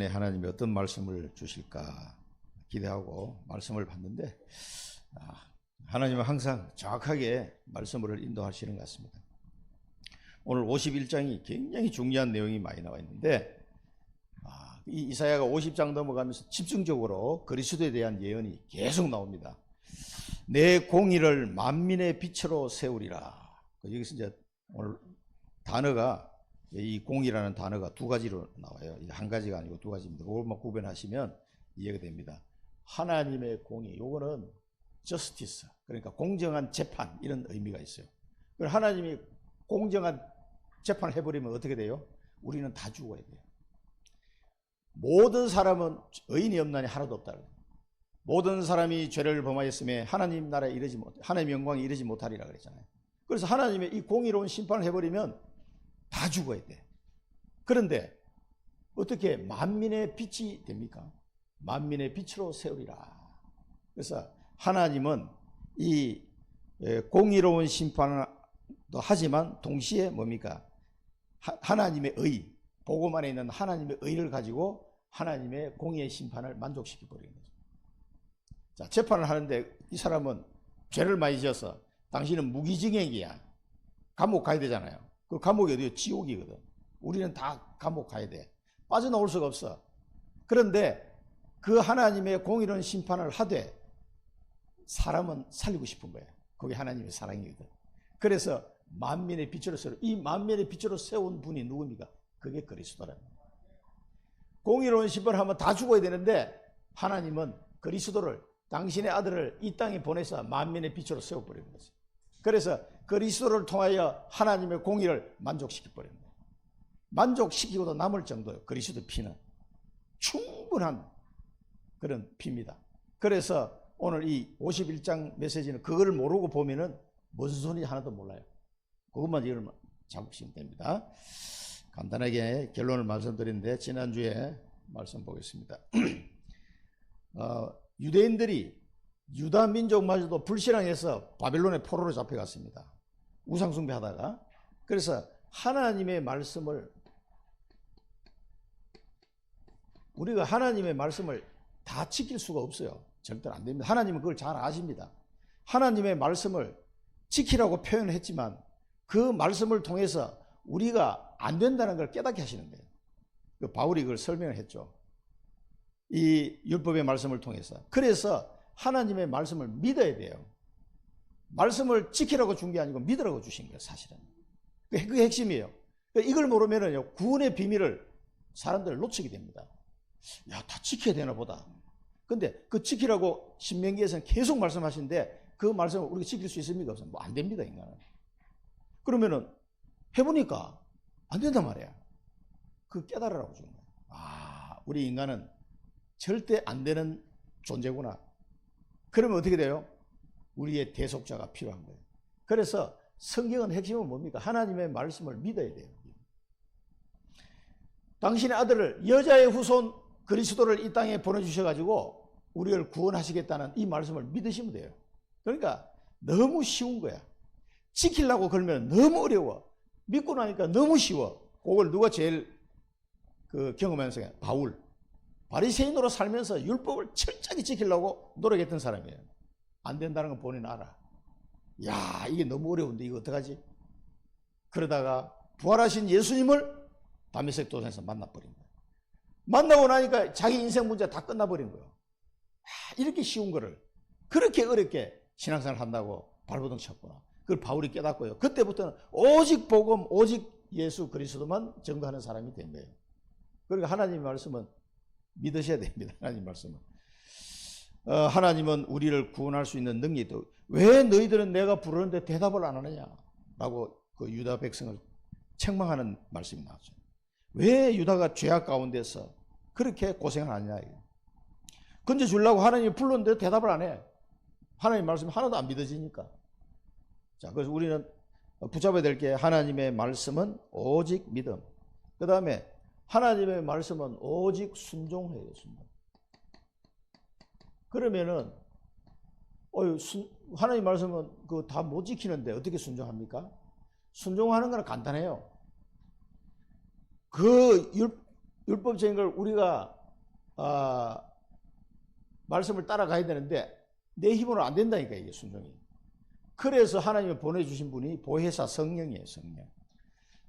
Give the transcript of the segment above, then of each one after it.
하나님이 어떤 말씀을 주실까 기대하고 말씀을 봤는데 하나님은 항상 정확하게 말씀을 인도하시는 것 같습니다. 오늘 51장이 굉장히 중요한 내용이 많이 나와 있는데 이 이사야가 50장 넘어가면서 집중적으로 그리스도에 대한 예언이 계속 나옵니다. 내 공의를 만민의 빛으로 세우리라. 여기서 이제 오늘 단어가 이 공의라는 단어가 두 가지로 나와요. 한 가지가 아니고 두 가지입니다. 그것만 구분하시면 이해가 됩니다. 하나님의 공의, 요거는 justice, 그러니까 공정한 재판, 이런 의미가 있어요. 하나님이 공정한 재판을 해버리면 어떻게 돼요? 우리는 다 죽어야 돼요. 모든 사람은 의인이 없나니 하나도 없다. 모든 사람이 죄를 범하였음에 하나님 나라에 이르지 못, 하나님의 영광에 이르지 못하리라 그랬잖아요. 그래서 하나님의 이 공의로운 심판을 해버리면 다 죽어야 돼. 그런데 어떻게 만민의 빛이 됩니까? 만민의 빛으로 세우리라. 그래서 하나님은 이 공의로운 심판도 하지만 동시에 뭡니까? 하나님의 의, 복음 안에 있는 하나님의 의를 가지고 하나님의 공의의 심판을 만족시켜 버리는 거죠. 자, 재판을 하는데 이 사람은 죄를 많이 지어서 당신은 무기징역이야. 감옥 가야 되잖아요. 그 감옥이 어디요? 지옥이거든. 우리는 다 감옥 가야 돼. 빠져나올 수가 없어. 그런데 그 하나님의 공의로운 심판을 하되 사람은 살리고 싶은 거예요. 그게 하나님의 사랑이거든. 그래서 만민의 빛으로 세워, 이 만민의 빛으로 세운 분이 누굽니까? 그게 그리스도랍니다. 공의로운 심판을 하면 다 죽어야 되는데 하나님은 그리스도를, 당신의 아들을 이 땅에 보내서 만민의 빛으로 세워버리는 거죠. 그래서 그리스도를 통하여 하나님의 공의를 만족시켜버리는 거예요. 만족시키고도 남을 정도예요. 그리스도 피는 충분한 그런 피입니다. 그래서 오늘 이 51장 메시지는 그걸 모르고 보면은 무슨 소리인지 하나도 몰라요. 그것만 이걸 잡으시면 됩니다. 간단하게 결론을 말씀드리는데 지난주에 말씀 보겠습니다. 유대인들이 유다 민족마저도 불신앙해서 바벨론의 포로로 잡혀갔습니다. 우상숭배하다가. 그래서 하나님의 말씀을, 우리가 하나님의 말씀을 다 지킬 수가 없어요. 절대로 안 됩니다. 하나님은 그걸 잘 아십니다. 하나님의 말씀을 지키라고 표현했지만 그 말씀을 통해서 우리가 안 된다는 걸 깨닫게 하시는 거예요. 바울이 그걸 설명을 했죠. 이 율법의 말씀을 통해서. 그래서 하나님의 말씀을 믿어야 돼요. 말씀을 지키라고 준 게 아니고 믿으라고 주신 거예요, 사실은. 그게 핵심이에요. 이걸 모르면요, 구원의 비밀을 사람들을 놓치게 됩니다. 야, 다 지켜야 되나 보다. 근데 그 지키라고 신명기에서는 계속 말씀하시는데 그 말씀을 우리가 지킬 수 있습니까? 없습니까? 뭐 안 됩니다, 인간은. 그러면은 해보니까 안 된단 말이야. 그 깨달으라고 준 거야. 우리 인간은 절대 안 되는 존재구나. 그러면 어떻게 돼요? 우리의 대속자가 필요한 거예요. 그래서 성경은 핵심은 뭡니까? 하나님의 말씀을 믿어야 돼요. 당신의 아들을, 여자의 후손 그리스도를 이 땅에 보내주셔가지고 우리를 구원하시겠다는 이 말씀을 믿으시면 돼요. 그러니까 너무 쉬운 거야. 지키려고 그러면 너무 어려워. 믿고 나니까 너무 쉬워. 그걸 누가 제일 경험하면서 바울. 바리새인으로 살면서 율법을 철저히 지키려고 노력했던 사람이에요. 안 된다는 건 본인 알아. 야, 이게 너무 어려운데 이거 어떡하지? 그러다가 부활하신 예수님을 다메섹 도상에서 만나버린 거예요. 만나고 나니까 자기 인생 문제 다 끝나버린 거예요. 이렇게 쉬운 거를 그렇게 어렵게 신앙생활 한다고 발버둥 쳤구나. 그걸 바울이 깨닫고요. 그때부터는 오직 복음, 오직 예수 그리스도만 증거하는 사람이 된 거예요. 그러니까 하나님의 말씀은 믿으셔야 됩니다. 하나님 말씀은. 하나님은 우리를 구원할 수 있는 능력이 있다고. 왜 너희들은 내가 부르는데 대답을 안 하느냐라고 그 유다 백성을 책망하는 말씀이 나왔죠. 왜 유다가 죄악 가운데서 그렇게 고생을 하느냐. 건져주려고 하나님이 불렀는데 대답을 안 해. 하나님 말씀이 하나도 안 믿어지니까. 자, 그래서 우리는 붙잡아야 될 게 하나님의 말씀은 오직 믿음. 그 다음에 하나님의 말씀은 오직 순종해요, 순종. 그러면은, 하나님 말씀은 그거 다 못 지키는데 어떻게 순종합니까? 순종하는 건 간단해요. 율법적인 걸 우리가 말씀을 따라가야 되는데 내 힘으로 안 된다니까, 이게 순종이. 그래서 하나님이 보내주신 분이 보혜사 성령이에요. 성령.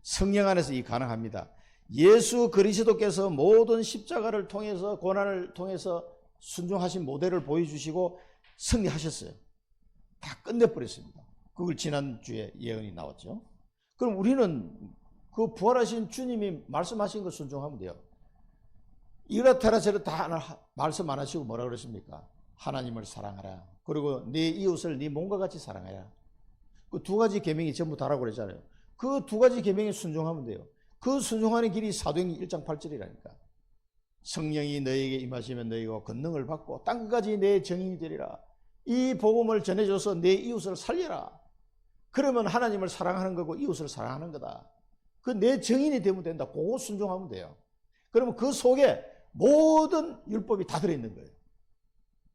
성령 안에서 이 가능합니다. 예수 그리스도께서 모든 십자가를 통해서, 고난을 통해서 순종하신 모델을 보여주시고 승리하셨어요. 다 끝내버렸습니다. 그걸 지난주에 예언이 나왔죠. 그럼 우리는 그 부활하신 주님이 말씀하신 거 순종하면 돼요. 이렇다라 저렇다 말씀 안 하시고 뭐라 그러십니까? 하나님을 사랑하라. 그리고 네 이웃을 네 몸과 같이 사랑하라. 그 두 가지 계명이 전부 다라고 그랬잖아요. 그 두 가지 계명에 순종하면 돼요. 그 순종하는 길이 사도행전 1장 8절이라니까. 성령이 너에게 임하시면 너희가 권능을 받고 땅끝까지 내 증인이 되리라. 이 복음을 전해줘서 내 이웃을 살려라. 그러면 하나님을 사랑하는 거고 이웃을 사랑하는 거다. 그 내 증인이 되면 된다. 그거 순종하면 돼요. 그러면 그 속에 모든 율법이 다 들어있는 거예요.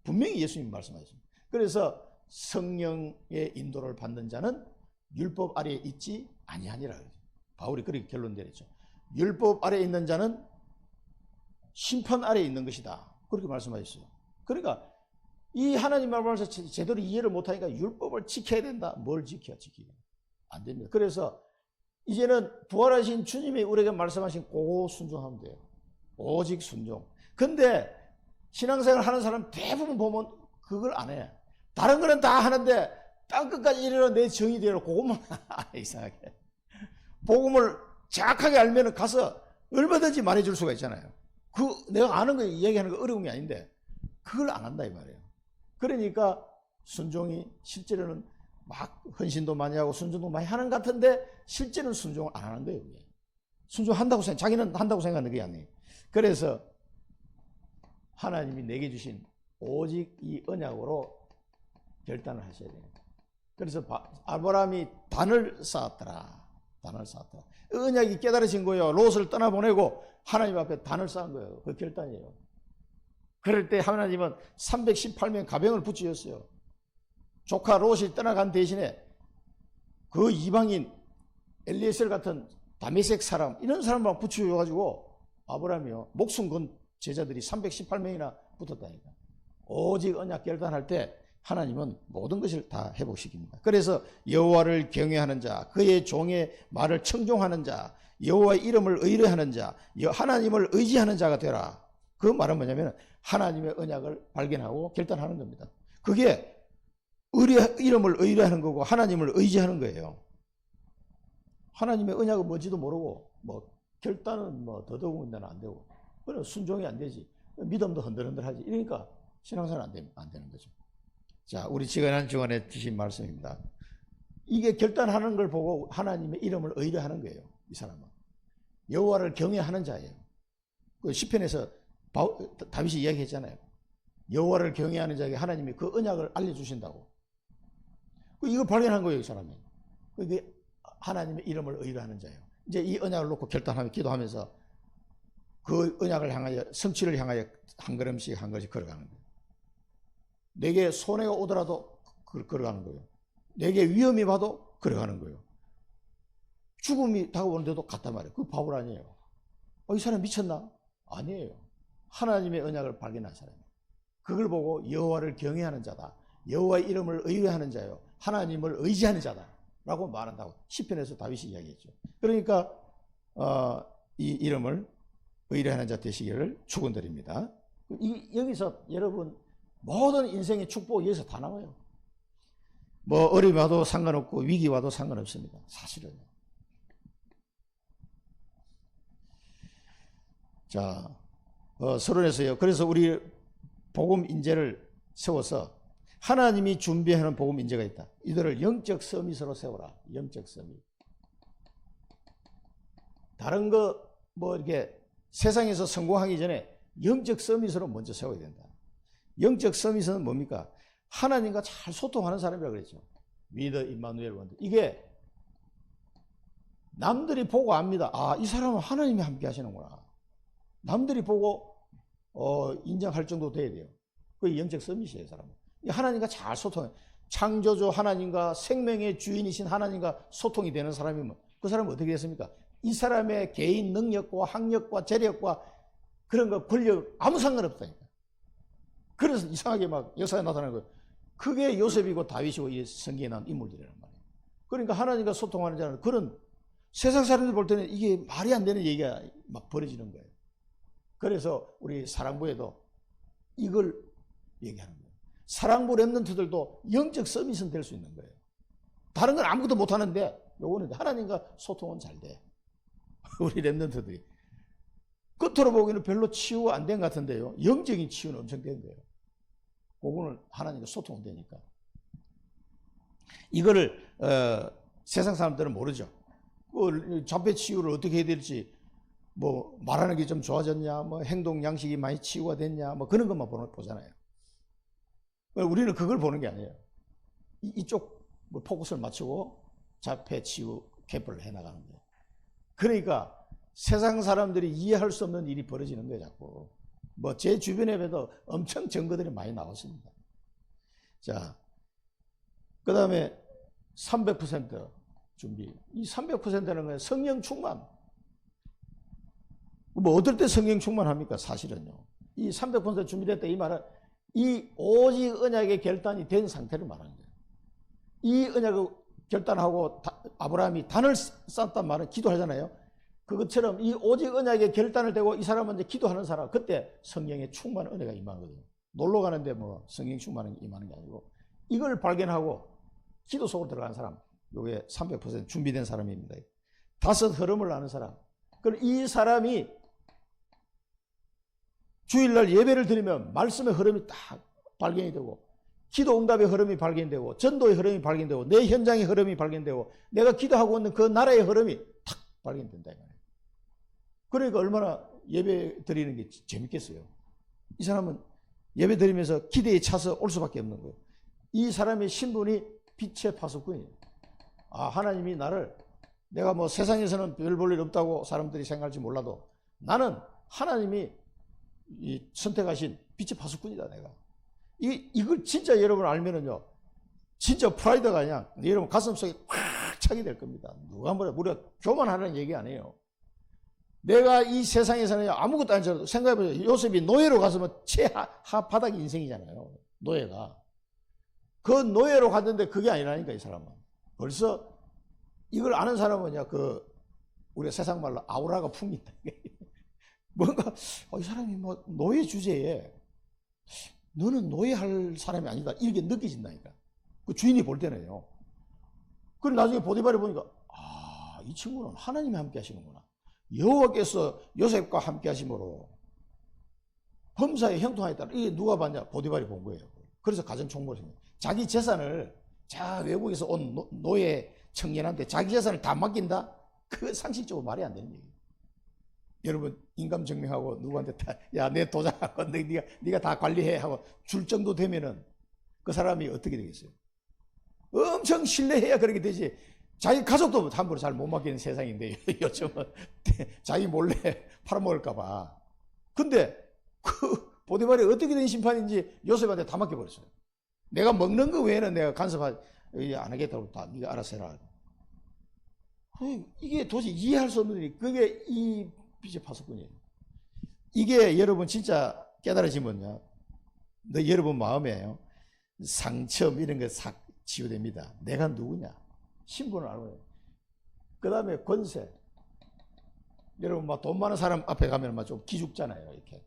분명히 예수님이 말씀하셨습니다. 그래서 성령의 인도를 받는 자는 율법 아래에 있지 아니하니라. 바울이 그렇게 결론 내렸죠. 율법 아래에 있는 자는 심판 아래에 있는 것이다. 그렇게 말씀하셨어요. 그러니까 이 하나님 말씀을 제대로 이해를 못하니까 율법을 지켜야 된다. 뭘 지키기 안 됩니다. 그래서 이제는 부활하신 주님이 우리에게 말씀하신 그거 순종하면 돼요. 오직 순종. 근데 신앙생활 하는 사람 대부분 보면 그걸 안 해. 다른 거는 다 하는데 땅끝까지 이르러 내 정이 되려 그것만 이상하게. 복음을 정확하게 알면 가서 얼마든지 말해줄 수가 있잖아요. 내가 아는 거 얘기하는 거 어려운 게 아닌데 그걸 안 한다 이 말이에요. 그러니까 순종이 실제로는 막 헌신도 많이 하고 순종도 많이 하는 것 같은데 실제는 순종을 안 하는 거예요. 순종한다고 자기는 한다고 생각하는 게 아니에요. 그래서 하나님이 내게 주신 오직 이 언약으로 결단을 하셔야 돼요. 그래서 아브라함이 단을 쌓았더라. 단을 쌓았더라. 언약이 깨달으신 거예요. 롯을 떠나보내고 하나님 앞에 단을 쌓은 거예요. 그 결단이에요. 그럴 때 하나님은 318명 가병을 붙이셨어요. 조카 롯이 떠나간 대신에 그 이방인 엘리에셀 같은 다메섹 사람 이런 사람만 붙여줘가지고 아브라함이요 목숨 건 제자들이 318명이나 붙었다니까. 오직 언약 결단할 때 하나님은 모든 것을 다 회복시킵니다. 그래서 여호와를 경외하는 자, 그의 종의 말을 청종하는 자, 여호와의 이름을 의뢰하는 자, 하나님을 의지하는 자가 되라. 그 말은 뭐냐면 하나님의 언약을 발견하고 결단하는 겁니다. 그게 이름을 의뢰하는 거고 하나님을 의지하는 거예요. 하나님의 언약은 뭔지도 모르고 결단은 더더욱은 데는 안 되고 그럼 순종이 안 되지. 믿음도 흔들흔들하지. 이러니까 신앙생활 안 되는 거죠. 자, 우리 지난 주간에 주신 말씀입니다. 이게 결단하는 걸 보고 하나님의 이름을 의뢰하는 거예요. 이 사람은 여호와를 경외하는 자예요. 그 시편에서 다윗이 이야기했잖아요. 여호와를 경외하는 자에게 하나님이 그 언약을 알려주신다고. 이걸 발견한 거예요, 이 사람이. 이게 하나님의 이름을 의뢰하는 자예요. 이제 이 언약을 놓고 결단하며 기도하면서 그 언약을 향하여 성취를 향하여 한 걸음씩 한 걸음씩 걸어가는 거예요. 내게 손해가 오더라도 걸어가는 거예요. 내게 위험이 와도 걸어가는 거예요. 죽음이 다가오는데도 갔단 말이에요. 그 바울 아니에요. 이 사람 미쳤나? 아니에요. 하나님의 언약을 발견한 사람이에요. 그걸 보고 여호와를 경외하는 자다. 여호와의 이름을 의뢰하는 자요. 하나님을 의지하는 자다. 라고 말한다고 시편에서 다윗이 이야기했죠. 그러니까 이 이름을 의뢰하는 자 되시기를 축원드립니다. 여기서 여러분 모든 인생의 축복이 여기서 다 나와요. 어려움이 와도 상관없고 위기 와도 상관없습니다. 사실은. 자, 서론에서요. 그래서 우리 복음 인재를 세워서 하나님이 준비하는 복음 인재가 있다. 이들을 영적 서밋으로 세워라. 영적 서밋. 다른 거 이렇게 세상에서 성공하기 전에 영적 서밋으로 먼저 세워야 된다. 영적 서밋은 뭡니까? 하나님과 잘 소통하는 사람이라고 그랬죠. 위더 임마누엘 원드. 이게 남들이 보고 압니다. 이 사람은 하나님이 함께 하시는구나. 남들이 보고 인정할 정도 돼야 돼요. 그게 영적 서밋이에요, 사람은. 하나님과 잘 소통해요. 창조주 하나님과 생명의 주인이신 하나님과 소통이 되는 사람이면 그 사람은 어떻게 됐습니까? 이 사람의 개인 능력과 학력과 재력과 그런 거 권력 아무 상관없다니까. 그래서 이상하게 막 역사에 나타나는 거예요. 그게 요셉이고 다윗이고 이 성경에 나온 인물들이란 말이에요. 그러니까 하나님과 소통하는 자는 그런 세상 사람들 볼 때는 이게 말이 안 되는 얘기가 막 벌어지는 거예요. 그래서 우리 사랑부에도 이걸 얘기하는 거예요. 사랑부 랩런트들도 영적 서밋은 될 수 있는 거예요. 다른 건 아무것도 못하는데 요거는 하나님과 소통은 잘 돼. 우리 랩런트들이. 겉으로 보기에는 별로 치유가 안 된 것 같은데요. 영적인 치유는 엄청 된 거예요. 그거는 하나님과 소통은 되니까. 이거를 세상 사람들은 모르죠. 자폐 치유를 어떻게 해야 될지, 뭐 말하는 게 좀 좋아졌냐, 뭐 행동 양식이 많이 치유가 됐냐, 뭐 그런 것만 보잖아요. 우리는 그걸 보는 게 아니에요. 이쪽 포커스를 맞추고 자폐 치유 캠프를 해나가는 거예요. 그러니까 세상 사람들이 이해할 수 없는 일이 벌어지는 거예요, 자꾸. 뭐 제 주변에도 엄청 증거들이 많이 나왔습니다. 자, 그 다음에 300% 준비. 이 300%는 거예요. 성령 충만. 뭐 어떨 때 성령 충만합니까? 사실은요. 이 300% 준비됐다 이 말은 이 오직 언약의 결단이 된 상태를 말하는 거예요. 이 언약을 결단하고 아브라함이 단을 쌓았단 말은 기도하잖아요. 그것처럼 이 오직 언약의 결단을 대고 이 사람은 이제 기도하는 사람, 그때 성령의 충만 은혜가 임하거든요. 놀러 가는데 뭐 성령 충만이 임하는 게 아니고 이걸 발견하고 기도 속으로 들어간 사람, 요게 300% 준비된 사람입니다. 다섯 흐름을 아는 사람. 그럼 이 사람이 주일날 예배를 드리면 말씀의 흐름이 딱 발견이 되고 기도 응답의 흐름이 발견되고 전도의 흐름이 발견되고 내 현장의 흐름이 발견되고 내가 기도하고 있는 그 나라의 흐름이 탁 발견된다. 그러니까 얼마나 예배 드리는 게 재밌겠어요. 이 사람은 예배 드리면서 기대에 차서 올 수밖에 없는 거예요. 이 사람의 신분이 빛의 파수꾼이에요. 아, 하나님이 나를, 내가 뭐 세상에서는 별 볼 일 없다고 사람들이 생각할지 몰라도 나는 하나님이 선택하신 빛의 파수꾼이다, 내가. 이걸 진짜 여러분 알면은요, 진짜 프라이드가 그냥 여러분 가슴속에 꽉 차게 될 겁니다. 누가 뭐래, 우리가 교만하는 얘기 아니에요. 내가 이 세상에서는 아무것도 아니죠. 생각해보세요. 요셉이 노예로 갔으면 최하바닥 인생이잖아요. 노예가. 그 노예로 갔는데 그게 아니라니까, 이 사람은. 벌써 이걸 아는 사람은 우리가 세상 말로 아우라가 풍긴다. 뭔가, 이 사람이 뭐 노예 주제에 너는 노예할 사람이 아니다. 이렇게 느껴진다니까. 그 주인이 볼 때는요. 그럼 나중에 보디발이 보니까, 이 친구는 하나님이 함께 하시는구나. 여호와께서 요셉과 함께 하심으로 범사에 형통하였다. 이게 누가 봤냐? 보디발이 본 거예요. 그래서 가정총무를 생겼어요. 자기 재산을 외국에서 온 노예 청년한테 자기 재산을 다 맡긴다? 그거 상식적으로 말이 안 되는 얘기예요. 여러분 인감 증명하고 누구한테 내 도장하고 네가 다 관리해 하고 줄 정도 되면은 그 사람이 어떻게 되겠어요? 엄청 신뢰해야 그렇게 되지. 자기 가족도 함부로 잘 못 맡기는 세상인데 요즘은 자기 몰래 팔아먹을까 봐. 근데 그 보디발이 어떻게 된 심판인지 요셉한테 다 맡겨버렸어요. 내가 먹는 거 외에는 내가 간섭하지 안 하겠다고 다 네가 알아서 해라. 이게 도저히 이해할 수 없는 일이, 그게 이 빛의 파수꾼이에요. 이게 여러분 진짜 깨달아지면요, 여러분 마음에요 상처 이런 게 싹 치유됩니다. 내가 누구냐, 신분을 알아요. 그 다음에 권세. 여러분 막 돈 많은 사람 앞에 가면 막 좀 기죽잖아요. 이렇게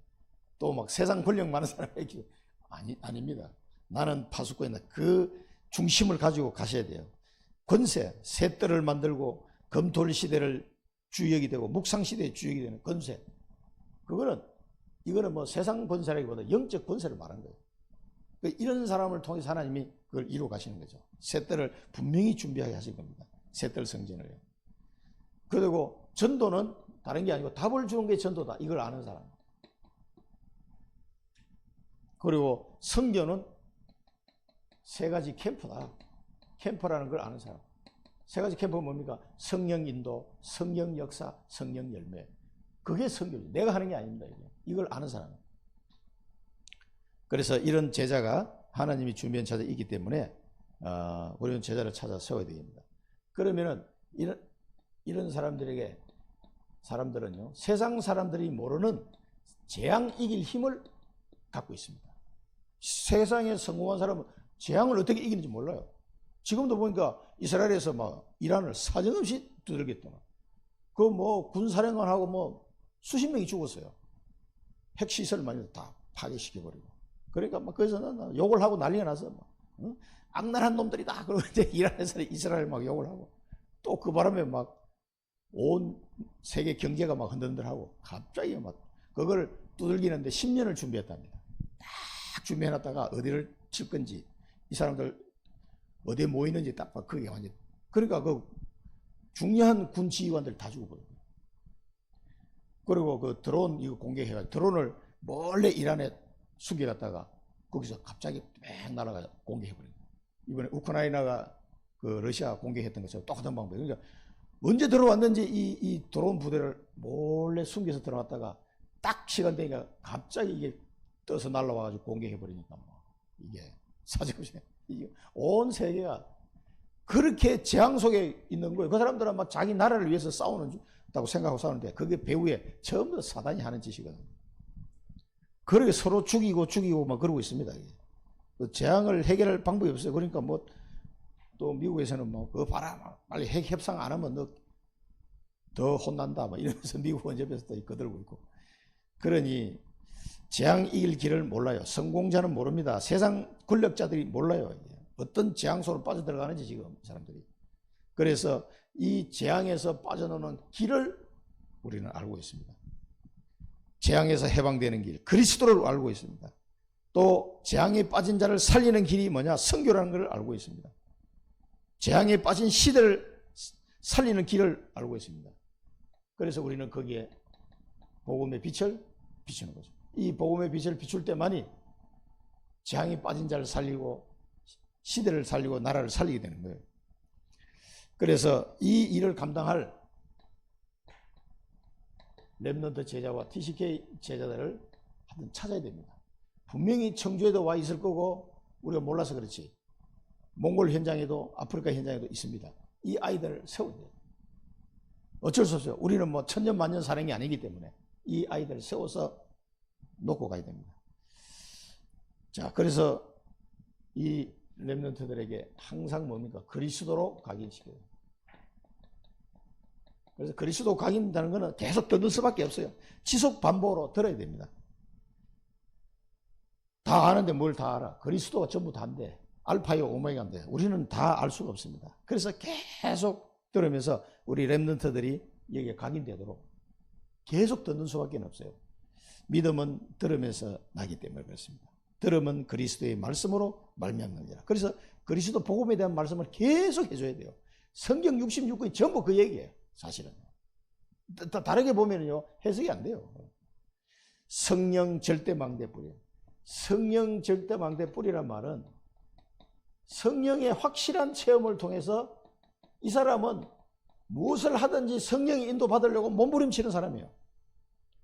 또 막 세상 권력 많은 사람 이렇게 아닙니다. 나는 파수꾼이다. 그 중심을 가지고 가셔야 돼요. 권세, 셋들을 만들고 검토를 시대를 주역이 되고 묵상시대의 주역이 되는 권세. 이거는 뭐 세상 권세라기보다 영적 권세를 말하는 거예요. 이런 사람을 통해서 하나님이 그걸 이루어 가시는 거죠. 셋들을 분명히 준비하게 하신 겁니다. 셋들 성전을요. 그리고 전도는 다른 게 아니고 답을 주는 게 전도다. 이걸 아는 사람. 그리고 성교는 세 가지 캠프다. 캠프라는 걸 아는 사람. 세 가지 캠프가 뭡니까? 성령 인도, 성령 역사, 성령 열매. 그게 성교죠. 내가 하는 게 아닙니다. 이걸 아는 사람. 그래서 이런 제자가 하나님이 준비한 자들이 있기 때문에 우리는 제자를 찾아 세워야 됩니다. 그러면은 이런 사람들에게 사람들은요, 세상 사람들이 모르는 재앙 이길 힘을 갖고 있습니다. 세상에 성공한 사람은 재앙을 어떻게 이기는지 몰라요. 지금도 보니까 이스라엘에서 막 이란을 사정없이 두들겼더만. 그 뭐 군사령관하고 뭐 수십 명이 죽었어요. 핵시설만 다 파괴시켜버리고. 그러니까 막 거기서는 욕을 하고 난리가 나서 막, 응? 악랄한 놈들이다. 그러고 이제 이란에서 이스라엘 막 욕을 하고. 또 그 바람에 막 온 세계 경제가 막 흔들흔들하고 갑자기 막 그걸 두들기는데 10년을 준비했답니다. 딱 준비해놨다가 어디를 칠 건지 이 사람들 어디에 모이는지 딱 봐. 그게 완전. 그러니까 그 중요한 군 지휘관들 다 죽어버려요. 그리고 그 드론 이거 공개해가지고 드론을 몰래 이란에 숨겨갔다가 거기서 갑자기 뺑 날아가 공개해버려요. 이번에 우크라이나가 그 러시아 공개했던 것처럼 똑같은 방법. 그러니까 언제 들어왔는지 이 드론 부대를 몰래 숨겨서 들어갔다가 딱 시간 되니까 갑자기 이게 떠서 날아와가지고 공개해버리니까 뭐 이게 사정없이 이게 온 세계가 그렇게 재앙 속에 있는 거예요. 그 사람들은 막 자기 나라를 위해서 싸우는다고 생각하고 싸우는데 그게 배후에 전부 사단이 하는 짓이거든요. 그렇게 서로 죽이고 막 그러고 있습니다. 그 재앙을 해결할 방법이 없어요. 그러니까 뭐 또 미국에서는 뭐 그거 봐라, 막 빨리 핵 협상 안 하면 너 더 혼난다, 막 이러면서 미국 원접에서 또 거들고 있고. 그러니 재앙 이길 길을 몰라요. 성공자는 모릅니다. 세상 권력자들이 몰라요. 어떤 재앙 속으로 빠져들어가는지 지금 사람들이. 그래서 이 재앙에서 빠져나오는 길을 우리는 알고 있습니다. 재앙에서 해방되는 길, 그리스도를 알고 있습니다. 또 재앙에 빠진 자를 살리는 길이 뭐냐? 선교라는 걸 알고 있습니다. 재앙에 빠진 시대를 살리는 길을 알고 있습니다. 그래서 우리는 거기에 복음의 빛을 비추는 거죠. 이 복음의 빛을 비출 때만이 재앙에 빠진 자를 살리고 시대를 살리고 나라를 살리게 되는 거예요. 그래서 이 일을 감당할 렘넌트 제자와 TCK 제자들을 하여튼 찾아야 됩니다. 분명히 청주에도 와 있을 거고 우리가 몰라서 그렇지 몽골 현장에도 아프리카 현장에도 있습니다. 이 아이들을 세워야 돼요. 어쩔 수 없어요. 우리는 뭐 천년만년 사랑이 아니기 때문에 이 아이들을 세워서 놓고 가야 됩니다. 자, 그래서 이 렘넌트들에게 항상 뭡니까? 그리스도로 각인시켜요. 그래서 그리스도 각인다는 것은 계속 듣는 수밖에 없어요. 지속 반복으로 들어야 됩니다. 다 아는데 뭘 다 알아? 그리스도가 전부 다인데 알파요 오메가인데 우리는 다 알 수가 없습니다. 그래서 계속 들으면서 우리 렘넌트들이 여기에 각인되도록 계속 듣는 수밖에 없어요. 믿음은 들으면서 나기 때문에 그렇습니다. 들으면 그리스도의 말씀으로 말미암느니라. 그래서 그리스도 복음에 대한 말씀을 계속 해줘야 돼요. 성경 66권이 전부 그 얘기예요. 사실은 다르게 보면요 해석이 안 돼요. 성령 절대망대 뿌리. 성령 절대망대 뿌리란 말은 성령의 확실한 체험을 통해서 이 사람은 무엇을 하든지 성령의 인도 받으려고 몸부림치는 사람이에요.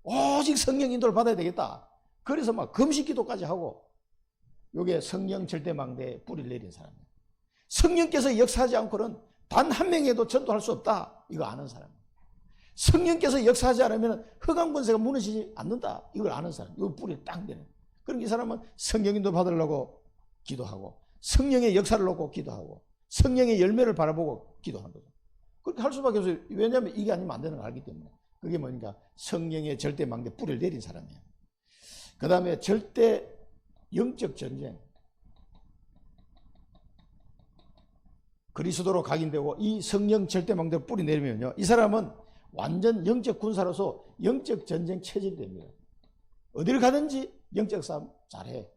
오직 성령 인도를 받아야 되겠다. 그래서 막 금식 기도까지 하고 요게 성령 절대망대에 뿌리를 내린 사람이에요. 성령께서 역사하지 않고는 단 한 명에도 전도할 수 없다. 이거 아는 사람. 성령께서 역사하지 않으면 흑암 권세가 무너지지 않는다. 이걸 아는 사람. 이거 뿌리를 딱 내는. 그럼 이 사람은 성령 인도 받으려고 기도하고 성령의 역사를 놓고 기도하고 성령의 열매를 바라보고 기도하는 거죠. 그렇게 할 수밖에 없어요. 왜냐하면 이게 아니면 안 되는 걸 알기 때문에. 그게 뭐니까 성령의 절대망대 뿌리를 내린 사람이에요. 그 다음에 절대 영적 전쟁. 그리스도로 각인되고 이 성령 절대망대를 뿌리 내리면요. 이 사람은 완전 영적 군사로서 영적 전쟁 체질이 됩니다. 어디를 가든지 영적 싸움 잘해.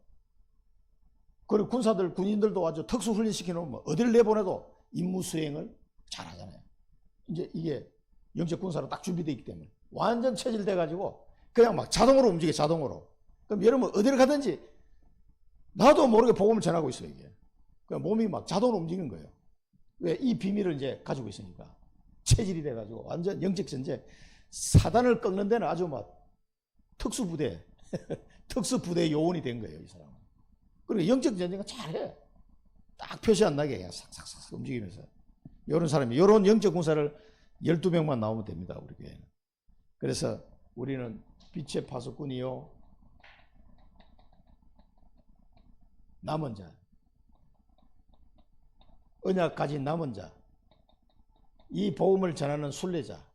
그리고 군사들, 군인들도 아주 특수 훈련시켜 놓으면 어디를 내보내도 임무 수행을 잘 하잖아요. 이제 이게 영적 군사로 딱 준비되어 있기 때문에 완전 체질돼 가지고 그냥 막 자동으로 움직여, 자동으로. 그럼 여러분 어디를 가든지 나도 모르게 복음을 전하고 있어요, 이게. 그냥 몸이 막 자동으로 움직이는 거예요. 왜? 이 비밀을 이제 가지고 있으니까. 체질이 돼 가지고 완전 영적 전쟁. 사단을 꺾는 데는 아주 막 특수부대, 특수부대 요원이 된 거예요, 이 사람은. 그리고 영적 전쟁은 잘해. 딱 표시 안 나게 그냥 싹싹싹 움직이면서. 이런 사람이, 이런 영적 군사를 12명만 나오면 됩니다, 우리 교회는. 그래서 우리는 빛의 파수꾼이요 남은 자, 언약 가진 남은 자, 이 복음을 전하는 순례자,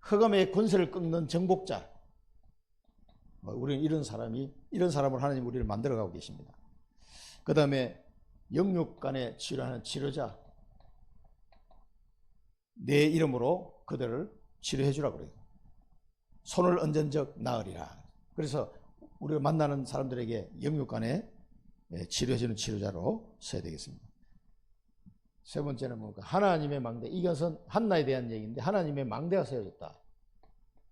흑암의 권세를 꺾는 정복자, 우리는 이런 사람을 하나님 우리를 만들어가고 계십니다. 그 다음에 영육간에 치료하는 치료자, 내 이름으로 그들을 치료해 주라고 그래요. 손을 얹은 적 나으리라. 그래서 우리가 만나는 사람들에게 영육간에 치료해 주는 치료자로 써야 되겠습니다. 세 번째는 뭡니까? 하나님의 망대. 이것은 한나에 대한 얘기인데 하나님의 망대가 세워졌다.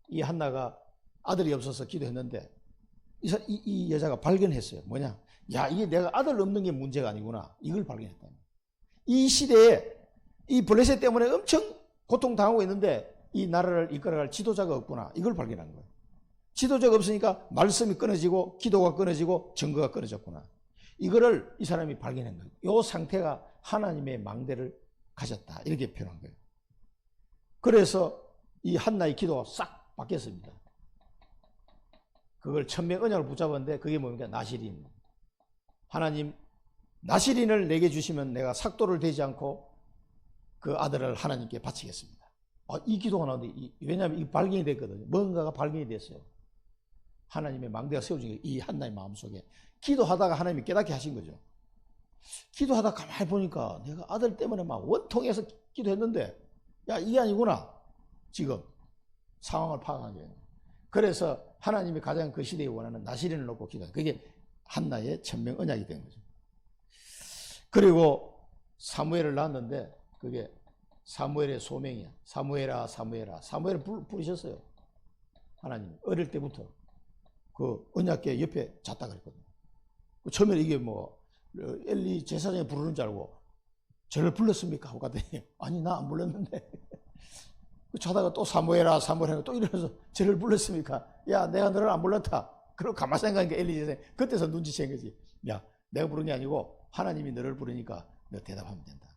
이 한나가 아들이 없어서 기도했는데 이 여자가 발견했어요. 뭐냐? 야, 이게 내가 아들 없는 게 문제가 아니구나. 이걸 발견했다. 이 시대에 이 블레셋 때문에 엄청 고통당하고 있는데 이 나라를 이끌어갈 지도자가 없구나. 이걸 발견한 거예요. 지도자가 없으니까 말씀이 끊어지고 기도가 끊어지고 증거가 끊어졌구나. 이거를 이 사람이 발견한 거예요. 이 상태가 하나님의 망대를 가졌다. 이렇게 표현한 거예요. 그래서 이 한나의 기도가 싹 바뀌었습니다. 그걸 천명 언약을 붙잡았는데 그게 뭡니까? 나시린. 하나님, 나시린을 내게 주시면 내가 삭도를 대지 않고 그 아들을 하나님께 바치겠습니다. 이 기도가 나오는데 왜냐하면 이 발견이 됐거든요. 뭔가가 발견이 됐어요. 하나님의 망대가 세워진 게 이 한나의 마음속에. 기도하다가 하나님이 깨닫게 하신 거죠. 기도하다 가만히 보니까 내가 아들 때문에 막 원통해서 기도했는데 야, 이게 아니구나. 지금 상황을 파악한 거예요. 그래서 하나님이 가장 그 시대에 원하는 나시린을 놓고 기도한 그게 한나의 천명 언약이 된 거죠. 그리고 사무엘을 낳았는데 그게 사무엘의 소명이야. 사무엘아, 사무엘아. 사무엘을 부르셨어요. 하나님 어릴 때부터 그 언약궤 옆에 잤다 그랬거든요. 처음에 이게 뭐 엘리 제사장이 부르는 줄 알고 저를 불렀습니까? 하고 갔더니 아니 나 안 불렀는데 자다가 또 사무엘아 사무엘아 또 이러면서 저를 불렀습니까? 야 내가 너를 안 불렀다. 그러고 가만히 생각하니까 엘리 제사장이 그때서 눈치챈 거지. 야 내가 부른 게 아니고 하나님이 너를 부르니까 너 대답하면 된다.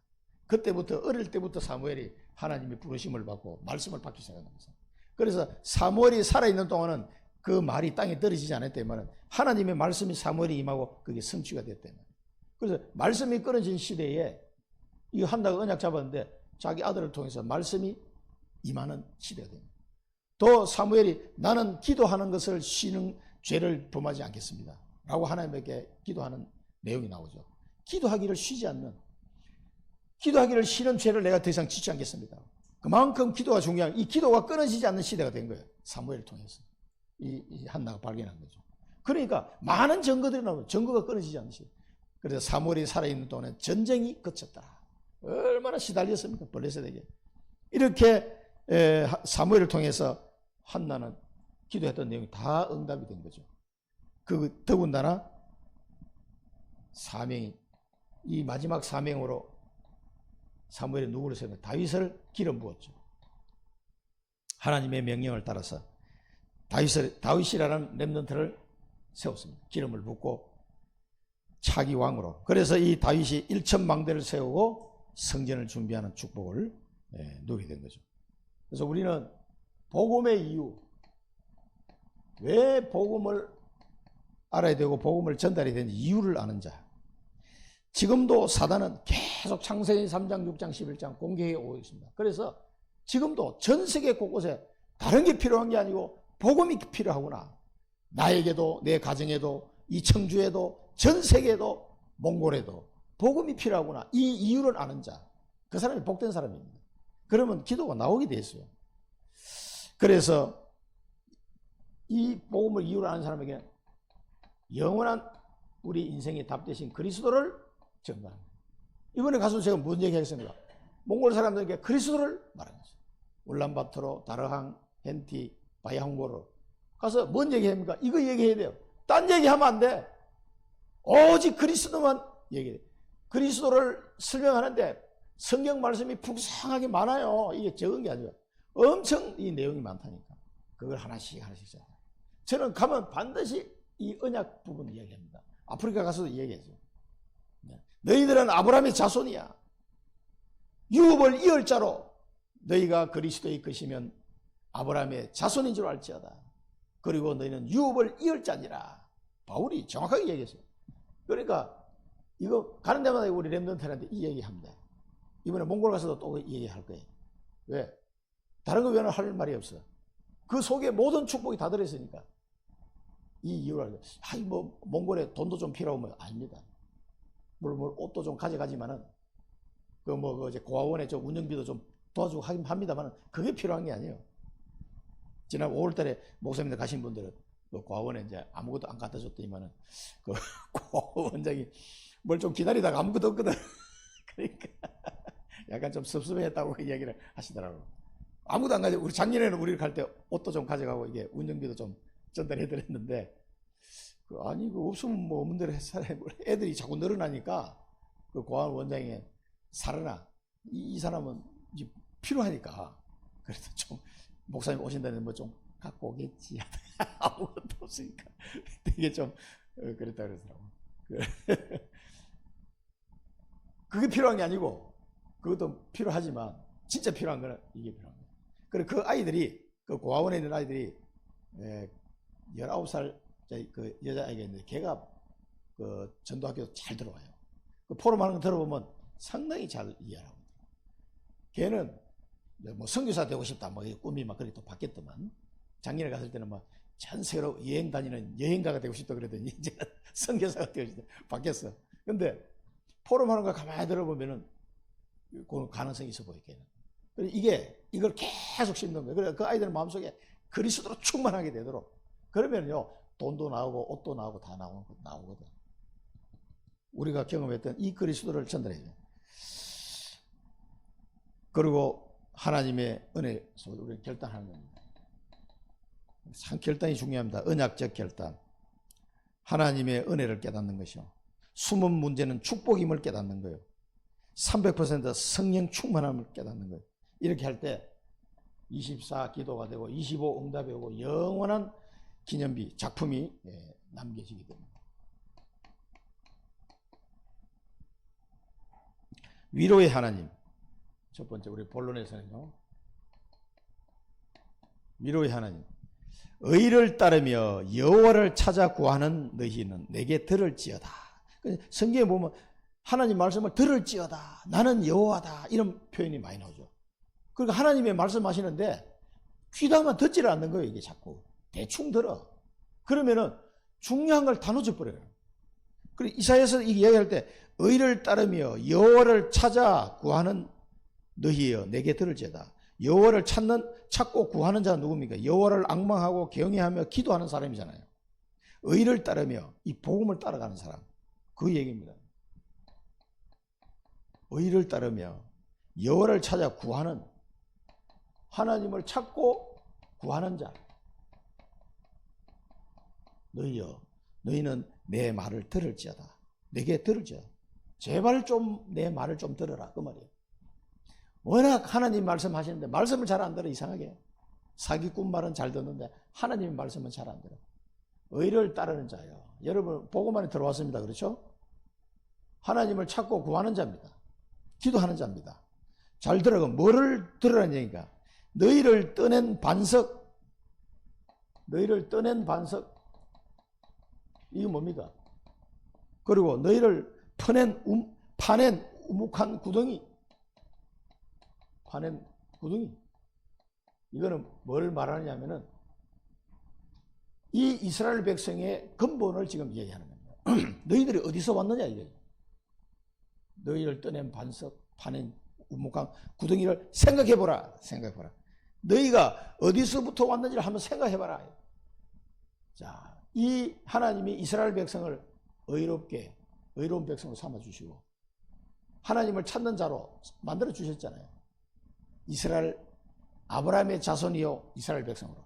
그때부터 어릴 때부터 사무엘이 하나님의 부르심을 받고 말씀을 받기 시작합니다. 그래서 사무엘이 살아있는 동안은 그 말이 땅에 떨어지지 않았다면 하나님의 말씀이 사무엘이 임하고 그게 성취가 됐다면. 그래서 말씀이 끊어진 시대에 이 한나가 언약 잡았는데 자기 아들을 통해서 말씀이 임하는 시대가 됩니다. 또 사무엘이 나는 기도하는 것을 쉬는 죄를 범하지 않겠습니다 라고 하나님에게 기도하는 내용이 나오죠. 기도하기를 쉬지 않는, 기도하기를 쉬는 죄를 내가 더 이상 짓지 않겠습니다. 그만큼 기도가 중요한, 이 기도가 끊어지지 않는 시대가 된 거예요. 사무엘을 통해서 이 한나가 발견한 거죠. 그러니까 많은 증거들이 나오고 증거가 끊어지지 않는 시대. 그래서 사무엘이 살아있는 동안에 전쟁이 그쳤다. 얼마나 시달렸습니까? 블레셋에게. 이렇게 사무엘을 통해서 한나는 기도했던 내용이 다 응답이 된 거죠. 그 더군다나 사명이, 이 마지막 사명으로 사무엘이 누구를 세우면 다윗을 기름 부었죠. 하나님의 명령을 따라서 다윗이라는 렘넌트를 세웠습니다. 기름을 붓고 차기 왕으로. 그래서 이 다윗이 1천망대를 세우고 성전을 준비하는 축복을 누리게 된 거죠. 그래서 우리는 복음의 이유, 왜 복음을 알아야 되고 복음을 전달해야 되는지 이유를 아는 자. 지금도 사단은 계속 창세기 3장, 6장, 11장 공개해 오고 있습니다. 그래서 지금도 전 세계 곳곳에 다른 게 필요한 게 아니고 복음이 필요하구나. 나에게도, 내 가정에도, 이 청주에도, 전 세계에도, 몽골에도 복음이 필요하구나. 이 이유를 아는 자, 그 사람이 복된 사람입니다. 그러면 기도가 나오게 돼 있어요. 그래서 이 복음을 이유로 아는 사람에게 영원한 우리 인생의 답 대신 그리스도를 전가합니다. 이번에 가서 제가 뭔 얘기 하겠습니까? 몽골 사람들에게 그리스도를 말합니다. 울란바토르, 다르항, 헨티, 바야홍고르 가서 뭔 얘기합니까? 이거 얘기해야 돼요. 딴 얘기하면 안 돼. 오직 그리스도만 얘기해. 그리스도를 설명하는데 성경 말씀이 풍성하게 많아요. 이게 적은 게 아니라 엄청 이 내용이 많다니까. 그걸 하나씩 하나씩. 저는 가면 반드시 이 언약 부분 이야기합니다. 아프리카 가서도 이야기했어요. 너희들은 아브라함의 자손이야. 유업을 이을 자로 너희가 그리스도의 것이면 아브라함의 자손인 줄 알지어다. 그리고 너희는 유업을 이을 자니라. 바울이 정확하게 얘기했어요. 그러니까 이거 가는 데마다 우리 렘넌트한테 이 얘기합니다. 이번에 몽골 가서도 또 이 얘기할 거예요. 왜? 다른 거 외에는 할 말이 없어. 그 속에 모든 축복이 다 들어있으니까. 이 이유를 알고, 아이, 뭐, 몽골에 돈도 좀 필요하면 아닙니다. 물론 옷도 좀 가져가지만은, 이제 고아원에 좀 운영비도 좀 도와주고 하긴 합니다만, 그게 필요한 게 아니에요. 지난 5월 달에 목사님들 가신 분들은 그 고아원에 이제 아무것도 안 갖다 줬더니만은, 그 고아원장이 뭘 좀 기다리다가 아무것도 없거든. 그러니까, 약간 좀 섭섭했다고 이야기를 하시더라고요. 아무도 안 가져. 우리 작년에는 우리 갈 때 옷도 좀 가져가고 이게 운영비도 좀 전달해드렸는데, 아니, 없으면 뭐 없는 대로 살아야, 애들이 자꾸 늘어나니까, 그 고아원 원장이 살아나. 이 사람은 이제 필요하니까. 그래도 좀, 목사님 오신다는 뭐 좀 갖고 오겠지. 아무것도 없으니까. 되게 좀, 그랬다 그러더라고. 그게 필요한 게 아니고, 그것도 필요하지만, 진짜 필요한 거는 이게 필요한 거예요. 그리고 그 아이들이, 그 고아원에 있는 아이들이, 19살 그 여자아이가 있는데 걔가 그 전도학교 잘 들어와요. 그 포럼하는 거 들어보면 상당히 잘 이해하고. 걔는 뭐 선교사 되고 싶다, 뭐 꿈이 막 그렇게 또 바뀌었더만. 작년에 갔을 때는 막 전 세계로 여행 다니는 여행가가 되고 싶다 그러더니 이제 선교사가 되고 싶다 바뀌었어. 근데 포럼하는 거 가만히 들어보면은 그 가능성이 있어 보여 걔는. 이걸 계속 심는 거예요. 그래 그 아이들 마음속에 그리스도로 충만하게 되도록. 그러면요 돈도 나오고 옷도 나오고 다 나오거든. 우리가 경험했던 이 그리스도를 전달해요. 그리고 하나님의 은혜 속에 우리는 결단하는 겁니다. 참 결단이 중요합니다. 언약적 결단. 하나님의 은혜를 깨닫는 것이요. 숨은 문제는 축복임을 깨닫는 거예요. 300% 성령 충만함을 깨닫는 거예요. 이렇게 할 때 24 기도가 되고 25 응답이 오고 영원한 기념비, 작품이 남겨지게 됩니다. 위로의 하나님. 첫 번째 우리 본론에서는요. 위로의 하나님. 의를 따르며 여호와를 찾아 구하는 너희는 내게 들을지어다. 성경에 보면 하나님 말씀을 들을지어다. 나는 여호와다. 이런 표현이 많이 나오죠. 그러니까 하나님의 말씀하시는데 귀담아 듣지를 않는 거예요. 이게 자꾸 대충 들어. 그러면은 중요한 걸 다 놓쳐버려요. 그리고 이사야서 이 이야기할 때 의를 따르며 여호와를 찾아 구하는 너희여 내게 들을지어다. 여호와를 찾고 구하는 자는 누굽니까? 여호와를 앙망하고 경외하며 기도하는 사람이잖아요. 의를 따르며 이 복음을 따라가는 사람. 그 얘기입니다. 의를 따르며 여호와를 찾아 구하는, 하나님을 찾고 구하는 자. 너희여 너희는 내 말을 들을지어다. 내게 들을지어다. 제발 좀 내 말을 좀 들어라 그 말이에요. 워낙 하나님 말씀하시는데 말씀을 잘 안 들어. 이상하게 사기꾼 말은 잘 듣는데 하나님 말씀은 잘 안 들어. 의를 따르는 자요. 여러분 복음 안에 들어왔습니다. 그렇죠? 하나님을 찾고 구하는 자입니다. 기도하는 자입니다. 잘 들어가. 뭐를 들으라는 얘기인가? 너희를 떠낸 반석. 너희를 떠낸 반석. 이게 뭡니까? 그리고 너희를 파낸 우묵한 구덩이. 파낸 구덩이. 이거는 뭘 말하느냐면은 이 이스라엘 백성의 근본을 지금 얘기하는 겁니다. 너희들이 어디서 왔느냐 이거예요. 너희를 떠낸 반석, 파낸 우묵한 구덩이를 생각해보라. 생각해보라. 너희가 어디서부터 왔는지를 한번 생각해봐라. 자, 이 하나님이 이스라엘 백성을 의로운 백성으로 삼아주시고 하나님을 찾는 자로 만들어 주셨잖아요. 이스라엘 아브라함의 자손이요 이스라엘 백성으로.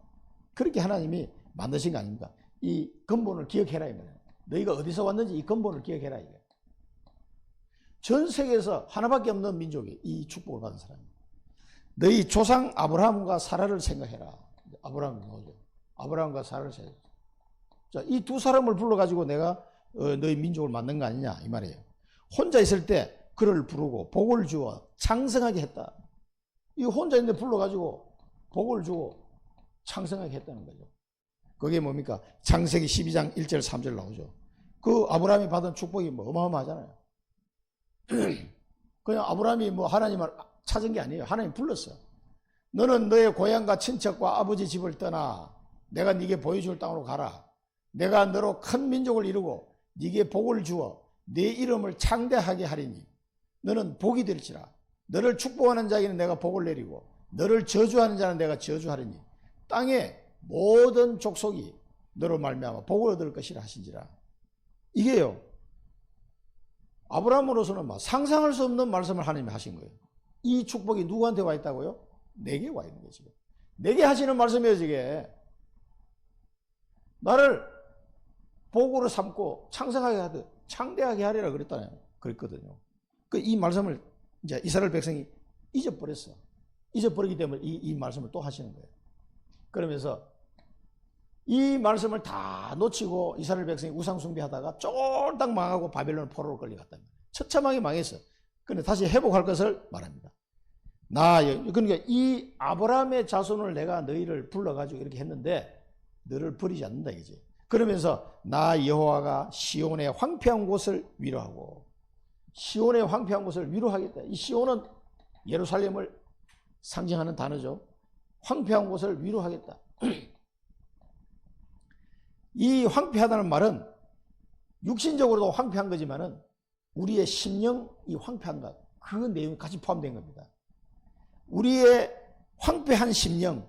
그렇게 하나님이 만드신 거 아닙니까? 이 근본을 기억해라. 너희가 어디서 왔는지 이 근본을 기억해라. 이게. 전 세계에서 하나밖에 없는 민족이 이 축복을 받은 사람입니다. 너희 조상 아브라함과 사라를 생각해라. 아브라함이 뭐죠? 아브라함과 사라를 생각해라. 자, 이 두 사람을 불러가지고 내가 너희 민족을 만든 거 아니냐 이 말이에요. 혼자 있을 때 그를 부르고 복을 주어 창성하게 했다. 이 혼자 있는데 불러가지고 복을 주고 창성하게 했다는 거죠. 그게 뭡니까? 창세기 12장 1절 3절 나오죠. 그 아브라함이 받은 축복이 뭐 어마어마하잖아요. 그냥 아브라함이 뭐 하나님을 찾은 게 아니에요. 하나님 불렀어. 너는 너의 고향과 친척과 아버지 집을 떠나 내가 네게 보여줄 땅으로 가라. 내가 너로 큰 민족을 이루고 네게 복을 주어 네 이름을 창대하게 하리니 너는 복이 될지라. 너를 축복하는 자에게는 내가 복을 내리고 너를 저주하는 자는 내가 저주하리니 땅의 모든 족속이 너로 말미암아 복을 얻을 것이라 하신지라. 이게요, 아브라함으로서는 막 상상할 수 없는 말씀을 하나님이 하신 거예요. 이 축복이 누구한테 와 있다고요? 내게 와 있는 거예요. 지금 내게 하시는 말씀이에요. 이게 나를 복으로 삼고 창성하게 하듯 창대하게 하리라 그랬거든요. 이 말씀을 이제 이스라엘 백성이 잊어버렸어. 잊어버리기 때문에 이 말씀을 또 하시는 거예요. 그러면서 이 말씀을 다 놓치고 이스라엘 백성이 우상 숭배하다가 쫄딱 망하고 바벨론 포로로 끌려갔다. 처참하게 망했어. 그런데 다시 회복할 것을 말합니다. 그러니까 이 아브라함의 자손을 내가 너희를 불러가지고 이렇게 했는데 너를 버리지 않는다 이거지. 그러면서 나 여호와가 시온의 황폐한 곳을 위로하고, 시온의 황폐한 곳을 위로하겠다. 이 시온은 예루살렘을 상징하는 단어죠. 황폐한 곳을 위로하겠다. 이 황폐하다는 말은 육신적으로도 황폐한 거지만은 우리의 심령이 황폐한 것, 그 내용이 같이 포함된 겁니다. 우리의 황폐한 심령,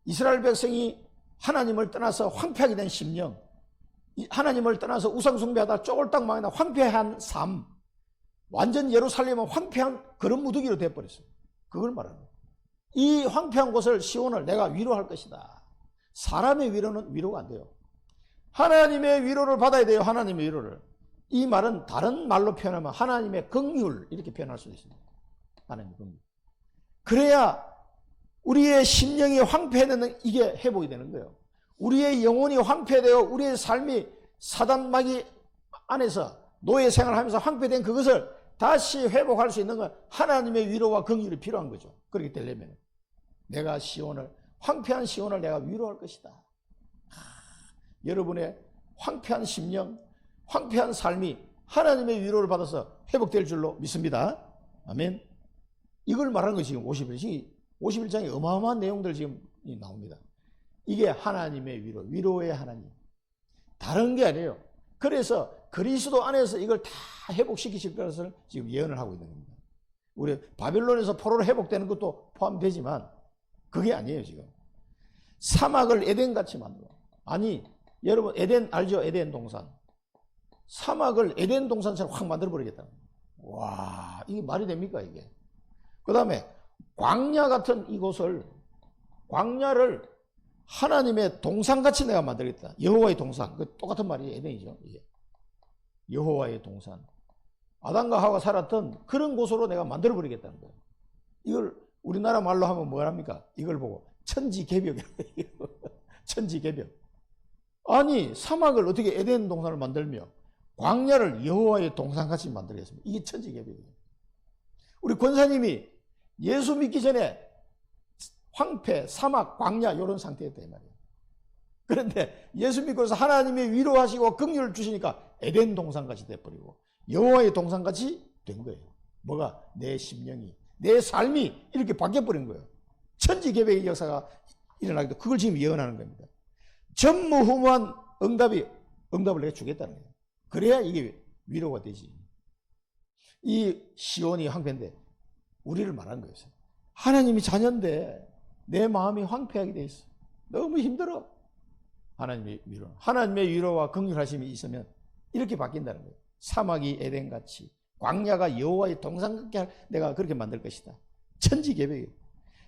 이스라엘 백성이 하나님을 떠나서 황폐하게 된 심령, 하나님을 떠나서 우상숭배하다 쫄딱 망하다 황폐한 삶, 완전 예루살렘은 황폐한 그런 무더기로 되어버렸어요. 그걸 말하는 거예요. 이 황폐한 곳을 시온을 내가 위로할 것이다. 사람의 위로는 위로가 안 돼요. 하나님의 위로를 받아야 돼요. 하나님의 위로를. 이 말은 다른 말로 표현하면 하나님의 긍휼 이렇게 표현할 수 있습니다. 하나님의 긍휼. 그래야 우리의 심령이 황폐되는 이게 회복이 되는 거예요. 우리의 영혼이 황폐되어 우리의 삶이 사단마귀 안에서 노예 생활하면서 황폐된 그것을 다시 회복할 수 있는 건 하나님의 위로와 긍휼이 필요한 거죠. 그렇게 되려면 내가 시온을, 황폐한 시온을 내가 위로할 것이다. 여러분의 황폐한 심령, 황폐한 삶이 하나님의 위로를 받아서 회복될 줄로 믿습니다. 아멘. 이걸 말하는 것이 지금 51장에 어마어마한 내용들 지금 나옵니다. 이게 하나님의 위로, 위로의 하나님. 다른 게 아니에요. 그래서 그리스도 안에서 이걸 다 회복시키실 것을 지금 예언을 하고 있는 겁니다. 우리 바벨론에서 포로로 회복되는 것도 포함되지만 그게 아니에요. 지금 사막을 에덴같이 만들어. 아니 여러분 에덴 알죠? 에덴 동산. 사막을 에덴 동산처럼 확 만들어버리겠다. 와, 이게 말이 됩니까 이게? 그 다음에 광야 같은 이곳을, 광야를 하나님의 동산같이 내가 만들겠다. 여호와의 동산. 그 똑같은 말이 에덴이죠. 이게. 여호와의 동산. 아담과 하와가 살았던 그런 곳으로 내가 만들어버리겠다는 거예요. 이걸 우리나라 말로 하면 뭐랍니까? 이걸 보고 천지개벽이라고 해요. 천지개벽. 아니 사막을 어떻게 에덴 동산을 만들며 광야를 여호와의 동산같이 만들겠습니까? 이게 천지개벽이에요. 우리 권사님이 예수 믿기 전에 황폐, 사막, 광야 이런 상태였다 이 말이에요. 그런데 예수 믿고서 하나님이 위로하시고 긍휼을 주시니까 에덴 동산같이 돼버리고 여호와의 동산같이 된 거예요. 뭐가? 내 심령이, 내 삶이 이렇게 바뀌어버린 거예요. 천지개벽의 역사가 일어나기도 그걸 지금 예언하는 겁니다. 전무후무한 응답을 내가 주겠다는 거예요. 그래야 이게 위로가 되지. 이 시온이 황폐인데 우리를 말한 거예요. 하나님이 자녀인데 내 마음이 황폐하게 돼 있어. 너무 힘들어. 하나님의 위로, 하나님의 위로와 긍휼하심이 있으면 이렇게 바뀐다는 거예요. 사막이 에덴같이, 광야가 여호와의 동산같게 내가 그렇게 만들 것이다. 천지개벽이에요.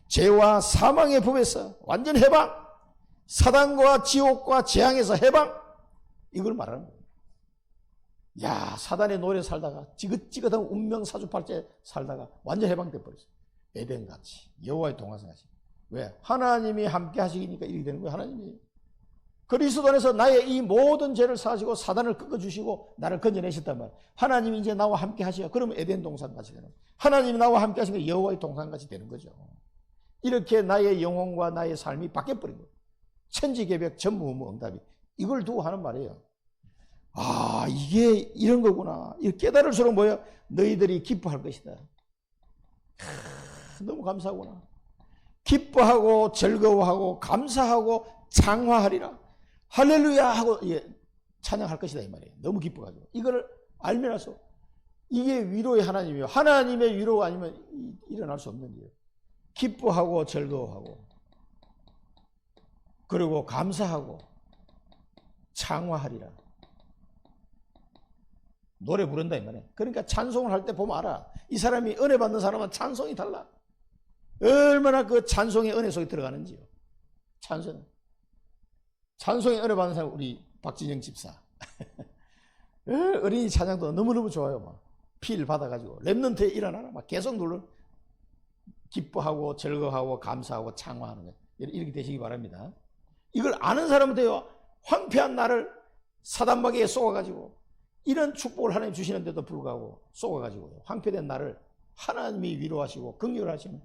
죄와 사망의 법에서 완전 해방, 사단과 지옥과 재앙에서 해방, 이걸 말하는 거예요. 야, 사단의 노래 살다가 지긋지긋한 운명 사주팔자에 살다가 완전 해방돼 버렸어요. 에덴같이, 여호와의 동산같이. 왜? 하나님이 함께 하시니까 이렇게 되는 거예요. 하나님이 그리스도 안에서 나의 이 모든 죄를 사하시고 사단을 꺾어주시고 나를 건져내셨단 말이에요. 하나님이 이제 나와 함께 하시요. 그러면 에덴 동산같이 되는 거예요. 하나님이 나와 함께 하시니까 여호와의 동산같이 되는 거죠. 이렇게 나의 영혼과 나의 삶이 바뀌어버린 거예요. 천지개벽 전무후무응답이 이걸 두고 하는 말이에요. 아, 이게 이런 거구나. 이 깨달을수록 뭐예요? 너희들이 기뻐할 것이다. 너무 감사하구나. 기뻐하고 즐거워하고 감사하고 장화하리라. 할렐루야 하고 찬양할 것이다 이 말이에요. 너무 기뻐가지고 이거를 알면서 이게 위로의 하나님이에요. 하나님의 위로가 아니면 일어날 수 없는 일이에요. 기뻐하고 즐거워하고 그리고 감사하고 창화하리라. 노래 부른다 이 말이에요. 그러니까 찬송을 할 때 보면 알아. 이 사람이 은혜 받는 사람은 찬송이 달라. 얼마나 그 찬송의 은혜 속에 들어가는지요. 찬송의 은혜 받는 사람 우리 박진영 집사. 어린이 찬양도 너무너무 좋아요. 막 필 받아가지고 랩넌트에 일어나라 막 계속 눌러 기뻐하고 즐거워하고 감사하고 창화하는 거 이렇게 되시기 바랍니다. 이걸 아는 사람은 돼요. 황폐한 나를 사단마귀에 쏘아가지고 이런 축복을 하나님 주시는데도 불구하고 쏘아가지고 황폐된 나를 하나님이 위로하시고 긍휼하시는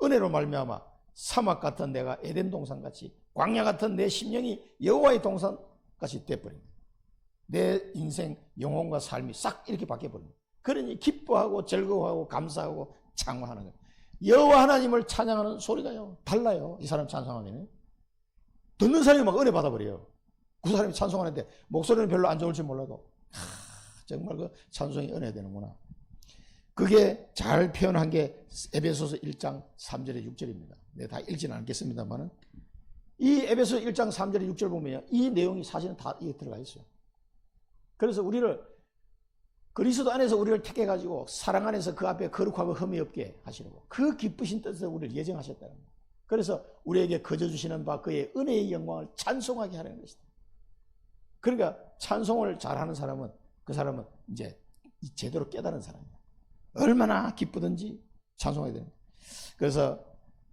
은혜로 말미암아 사막 같은 내가 에덴 동산같이 광야 같은 내 심령이 여호와의 동산같이 돼버립니다. 내 인생 영혼과 삶이 싹 이렇게 바뀌어버립니다. 그러니 기뻐하고 즐거워하고 감사하고 창화하는 거예요. 여호와 하나님을 찬양하는 소리가요 달라요. 이 사람 찬송하면 듣는 사람이 막 은혜 받아버려요. 그 사람이 찬송하는데 목소리는 별로 안 좋을지 몰라도 정말 그 찬송이 은혜 되는구나. 그게 잘 표현한 게 에베소서 1장 3절에 6절입니다. 네, 다 읽지는 않겠습니다만은 이 에베소 1장 3절에 6절 보면 이 내용이 사실은 다 이게 들어가 있어요. 그래서 우리를 그리스도 안에서 우리를 택해가지고 사랑 안에서 그 앞에 거룩하고 흠이 없게 하시려고 그 기쁘신 뜻에서 우리를 예정하셨다는 거예요. 그래서 우리에게 거저 주시는 바 그의 은혜의 영광을 찬송하게 하려는 것이다. 그러니까 찬송을 잘하는 사람은 그 사람은 이제 제대로 깨달은 사람이야. 얼마나 기쁘든지 찬송해야 됩니다. 그래서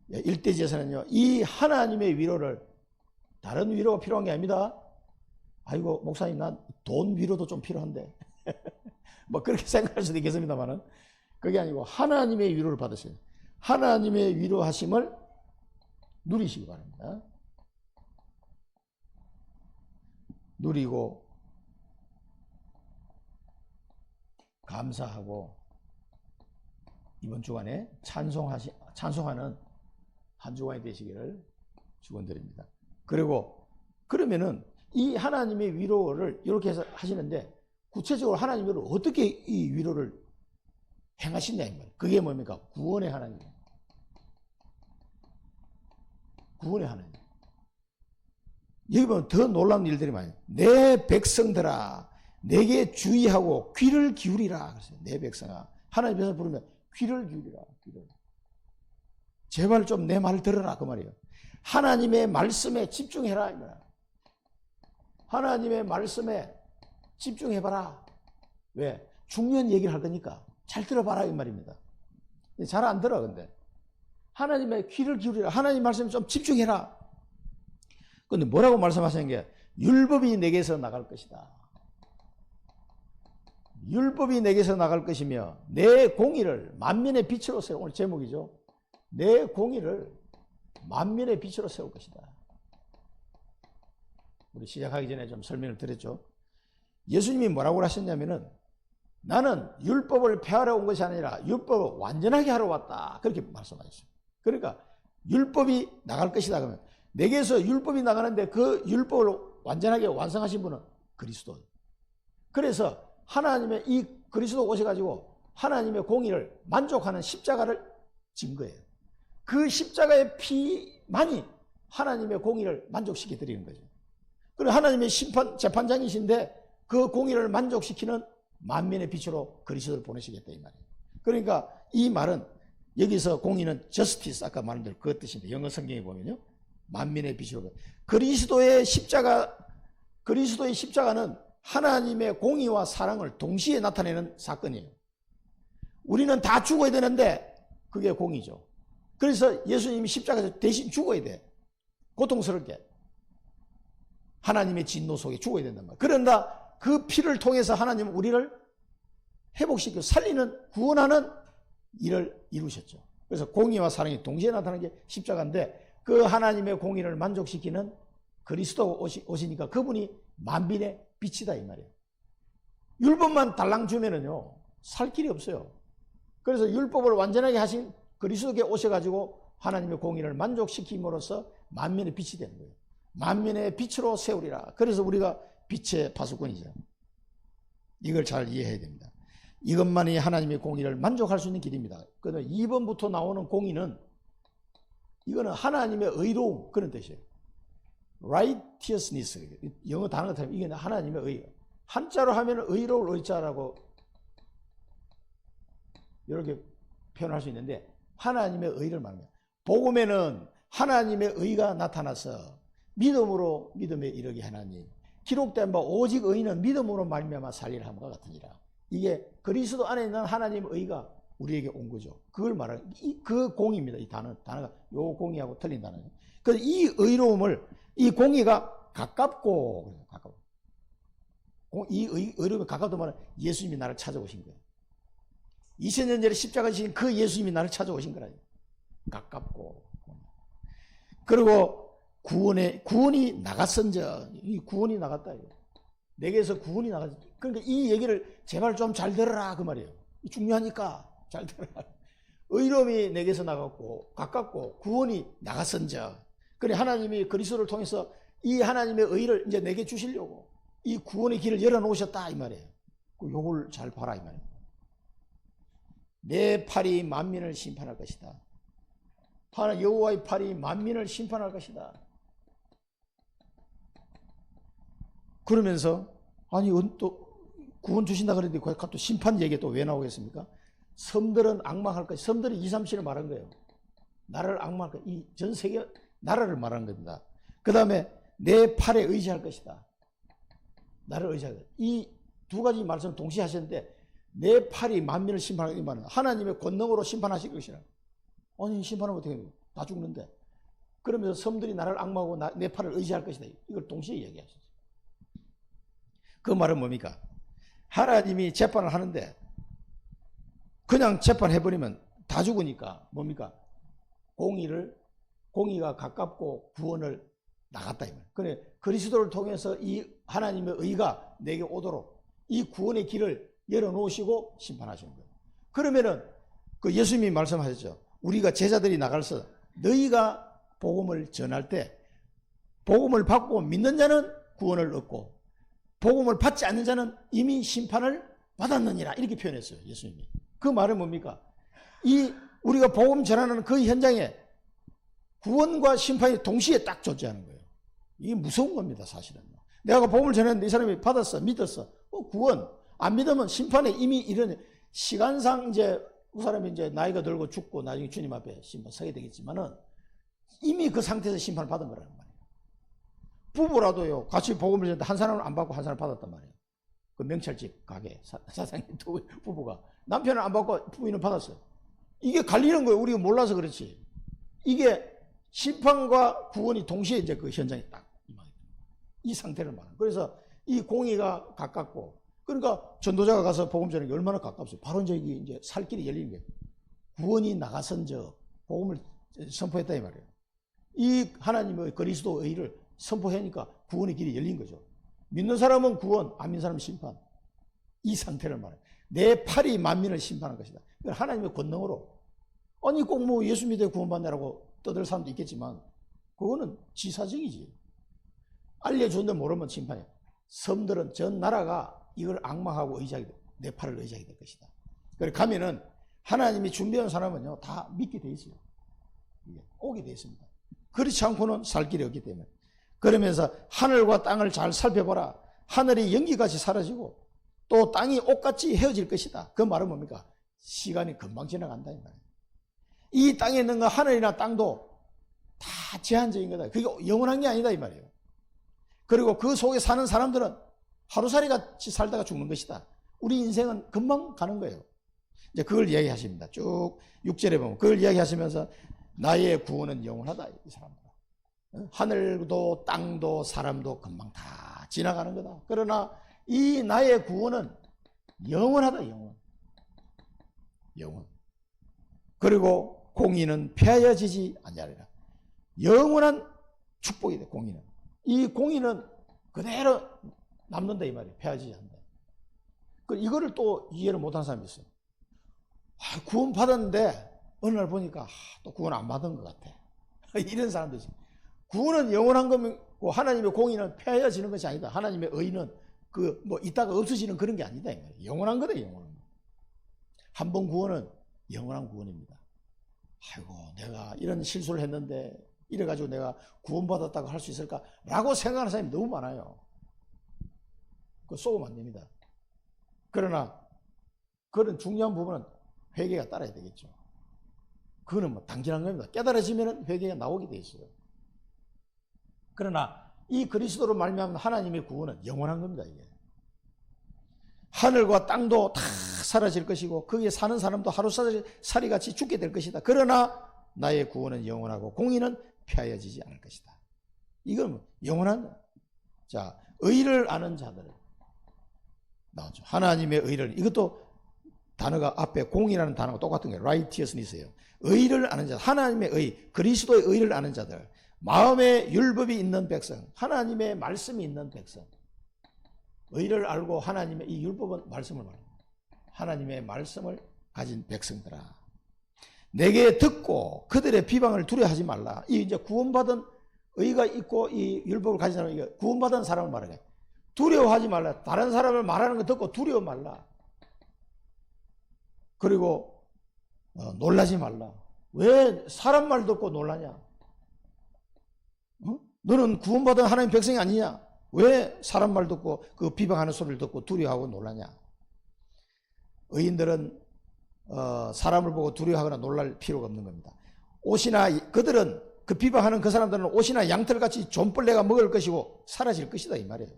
일대지에서는요 이 하나님의 위로를 다른 위로가 필요한 게 아닙니다. 아이고 목사님 난 돈 위로도 좀 필요한데 뭐 그렇게 생각할 수도 있겠습니다만은 그게 아니고 하나님의 위로를 받으셔야 돼요. 하나님의 위로하심을 누리시기 바랍니다. 누리고 감사하고 이번 주간에 찬송하는 한 주간이 되시기를 축원드립니다. 그리고 그러면은 이 하나님의 위로를 이렇게 해서 하시는데 구체적으로 하나님의 위로를 어떻게 이 위로를 행하시냐 이 말이에요. 그게 뭡니까? 구원의 하나님. 구원의 하나님. 여기 보면 더 놀라운 일들이 많아요. 내 백성들아 내게 주의하고 귀를 기울이라. 그랬어요. 내 백성아. 하나님께서 부르면 귀를 기울이라. 귀를. 제발 좀 내 말 들어라 그 말이에요. 하나님의 말씀에 집중해라 이 말이에요. 하나님의 말씀에 집중해봐라. 왜? 중요한 얘기를 할 거니까 잘 들어봐라 이 말입니다. 잘 안 들어 근데. 하나님의 귀를 기울이라. 하나님 말씀에 좀 집중해라. 근데 뭐라고 말씀하시는 게 율법이 내게서 나갈 것이다. 율법이 내게서 나갈 것이며 내 공의를 만민의 빛으로 세워. 오늘 제목이죠. 내 공의를 만민의 빛으로 세울 것이다. 우리 시작하기 전에 좀 설명을 드렸죠. 예수님이 뭐라고 하셨냐면은 나는 율법을 폐하러 온 것이 아니라 율법을 완전하게 하러 왔다. 그렇게 말씀하셨어요. 그러니까 율법이 나갈 것이다. 그러면 내게서 율법이 나가는데 그 율법을 완전하게 완성하신 분은 그리스도예요. 그래서 하나님의 이 그리스도 오셔가지고 하나님의 공의를 만족하는 십자가를 진 거예요. 그 십자가의 피만이 하나님의 공의를 만족시켜 드리는 거죠. 그리고 하나님의 재판장이신데 그 공의를 만족시키는 만민의 빛으로 그리스도를 보내시겠다 이 말이에요. 그러니까 이 말은 여기서 공의는 justice 아까 말한 대로 그 뜻인데 영어 성경에 보면요. 만민의 빛으로 그리스도의 십자가는 하나님의 공의와 사랑을 동시에 나타내는 사건이에요. 우리는 다 죽어야 되는데 그게 공의죠. 그래서 예수님이 십자가에서 대신 죽어야 돼. 고통스럽게. 하나님의 진노 속에 죽어야 된단 말이에요. 그런다 그 피를 통해서 하나님은 우리를 회복시키고 살리는 구원하는 일을 이루셨죠. 그래서 공의와 사랑이 동시에 나타나는 게 십자가인데 그 하나님의 공의를 만족시키는 그리스도 오시니까 그분이 만민의 빛이다 이 말이에요. 율법만 달랑 주면은요 살 길이 없어요. 그래서 율법을 완전하게 하신 그리스도께 오셔가지고 하나님의 공의를 만족시킴으로써 만민의 빛이 되는 거예요. 만민의 빛으로 세우리라. 그래서 우리가 빛의 파수꾼이죠. 이걸 잘 이해해야 됩니다. 이것만이 하나님의 공의를 만족할 수 있는 길입니다. 그런데 2번부터 나오는 공의는 이거는 하나님의 의로움 그런 뜻이에요. righteousness 영어 단어가 되면 이게 하나님의 의. 한자로 하면 의로울 의자라고 이렇게 표현할 수 있는데 하나님의 의를 말합니다. 복음에는 하나님의 의가 나타나서 믿음으로 믿음에 이르게 하나니 기록된 바 오직 의는 믿음으로 말미암아 살리라 함과 같으니라. 이게 그리스도 안에 있는 하나님의 의가 우리에게 온 거죠. 그걸 말하는 그 공의입니다. 이 단어가 요 공의하고 틀린 단어예요. 그래서 이 의로움을 이 공의가 가깝고 이 의로움이 가깝다 말은 예수님이 나를 찾아오신 거예요. 2000년 전에 십자가 지신 그 예수님이 나를 찾아오신 거라요. 가깝고. 그리고 구원이 나갔은저 이 구원이 나갔다. 내게서 구원이 나갔다. 그러니까 이 얘기를 제발 좀 잘 들어라 그 말이에요. 중요하니까 잘 들어라. 의로움이 내게서 나갔고 가깝고 구원이 나갔은저. 그래 하나님이 그리스도를 통해서 이 하나님의 의를 이제 내게 주시려고 이 구원의 길을 열어놓으셨다 이 말이에요. 요걸 잘 봐라 이 말이에요. 내 팔이 만민을 심판할 것이다. 여호와의 팔이 만민을 심판할 것이다. 그러면서 아니 또 구원 주신다 그랬는데 또 심판 얘기 또 왜 나오겠습니까? 섬들은 악망할 것이 섬들이 2, 3, 7을 말한 거예요. 나라를 악망할 것. 이 전 세계 나라를 말한 겁니다. 그 다음에 내 팔에 의지할 것이다. 나를 의지할 것이다. 이 두 가지 말씀 동시에 하셨는데 내 팔이 만민을 심판하기 말은 하나님의 권능으로 심판하실 것이라. 아니 심판하면 어떻게 해요? 다 죽는데. 그러면서 섬들이 나를 악망하고 내 팔을 의지할 것이다. 이걸 동시에 얘기하셨어요. 그 말은 뭡니까? 하나님이 재판을 하는데 그냥 재판해버리면 다 죽으니까 뭡니까? 공의가 가깝고 구원을 나갔다 이 말. 그래 그리스도를 통해서 이 하나님의 의가 내게 오도록 이 구원의 길을 열어놓으시고 심판하시는 거예요. 그러면은 그 예수님이 말씀하셨죠. 우리가 제자들이 나가서 너희가 복음을 전할 때 복음을 받고 믿는 자는 구원을 얻고 복음을 받지 않는 자는 이미 심판을 받았느니라 이렇게 표현했어요. 예수님이. 그 말은 뭡니까? 이 우리가 복음 전하는 그 현장에 구원과 심판이 동시에 딱 존재하는 거예요. 이게 무서운 겁니다. 사실은. 내가 복음을 전했는데 이 사람이 받았어 믿었어 구원 안 믿으면 심판에 이미 이런 시간상 이제 그 사람이 이제 나이가 들고 죽고 나중에 주님 앞에 심판 서게 되겠지만은 이미 그 상태에서 심판을 받은 거라는 말이에요. 부부라도요 같이 복음을 전했는데 한 사람은 안 받고 한 사람을 받았단 말이에요. 그 명찰집 가게 사장님 두 부부가 남편은 안 받고 부인은 받았어요. 이게 갈리는 거예요. 우리가 몰라서 그렇지. 이게 심판과 구원이 동시에 이제 그 현장에 딱 이 상태를 말하는. 그래서 이 공의가 가깝고 그러니까 전도자가 가서 복음 전하는 게 얼마나 가깝어요. 바로 이제 살 길이 열리는 게 구원이 나가선저 복음을 선포했다 이 말이에요. 이 하나님의 그리스도 의를 선포하니까 구원의 길이 열린 거죠. 믿는 사람은 구원, 안 믿는 사람은 심판. 이 상태를 말해요. 내 팔이 만민을 심판할 것이다. 하나님의 권능으로. 아니 꼭 뭐 예수 믿어 구원받느라고 떠들 사람도 있겠지만 그거는 지사적이지. 알려줬는데 모르면 심판이야. 섬들은 전 나라가 이걸 악망하고 내 팔을 의지하게 될 것이다. 그래 가면은 하나님이 준비한 사람은요 다 믿게 돼 있어요. 오게 돼 있습니다. 그렇지 않고는 살 길이 없기 때문에. 그러면서 하늘과 땅을 잘 살펴보라. 하늘이 연기같이 사라지고 또 땅이 옷같이 헤어질 것이다. 그 말은 뭡니까? 시간이 금방 지나간다 이 말이에요. 이 땅에 있는 거 하늘이나 땅도 다 제한적인 거다. 그게 영원한 게 아니다 이 말이에요. 그리고 그 속에 사는 사람들은 하루살이 같이 살다가 죽는 것이다. 우리 인생은 금방 가는 거예요. 이제 그걸 이야기하십니다. 쭉 6절에 보면 그걸 이야기하시면서 나의 구원은 영원하다 이 사람들. 하늘도 땅도 사람도 금방 다 지나가는 거다. 그러나 이 나의 구원은 영원하다 영원. 그리고 공의는 폐하여지지 아니하리라. 영원한 축복이 돼. 공의는. 이 공의는 그대로 남는다 이 말이에요. 폐하지지 않는다. 이거를 또 이해를 못하는 사람이 있어요. 구원 받았는데 어느 날 보니까 또 구원 안 받은 것 같아. 이런 사람도 있어요. 구원은 영원한 거고 하나님의 공의는 폐하여지는 것이 아니다. 하나님의 의는 이따가 없어지는 그런 게 아니다. 영원한 거다. 영원한 거. 한 번 구원은 영원한 구원입니다. 아이고 내가 이런 실수를 했는데 이래가지고 내가 구원받았다고 할 수 있을까? 라고 생각하는 사람이 너무 많아요. 그거 쏘면 안 됩니다. 그러나 그런 중요한 부분은 회개가 따라야 되겠죠. 그거는 당연한 겁니다. 깨달아지면 회개가 나오게 돼 있어요. 그러나 이 그리스도로 말미암은 하나님의 구원은 영원한 겁니다. 이게 하늘과 땅도 다 사라질 것이고 거기에 사는 사람도 하루살이 같이 죽게 될 것이다. 그러나 나의 구원은 영원하고 공의는 폐하여지지 않을 것이다. 이건 영원한 의를 아는 자들 나오죠. 하나님의 의를, 이것도 단어가 앞에 공이라는 단어가 똑같은 거예요. righteous는 있어요. 의를 아는 자, 하나님의 의, 그리스도의 의를 아는 자들, 마음에 율법이 있는 백성, 하나님의 말씀이 있는 백성. 의를 알고 하나님의 이 율법은 말씀을 말합니다. 하나님의 말씀을 가진 백성들아, 내게 듣고 그들의 비방을 두려워하지 말라. 이 이제 구원받은 의가 있고 이 율법을 가진 사람은 구원받은 사람을 말하게. 두려워하지 말라. 다른 사람을 말하는 거 듣고 두려워 말라. 그리고 놀라지 말라. 왜 사람 말 듣고 놀라냐? 너는 구원받은 하나님 백성이 아니냐? 왜 사람 말 듣고 그 비방하는 소리를 듣고 두려워하고 놀라냐? 의인들은 사람을 보고 두려워하거나 놀랄 필요가 없는 겁니다. 옷이나 그들은 그 비방하는 그 사람들은 옷이나 양털같이 존벌레가 먹을 것이고 사라질 것이다 이 말이에요.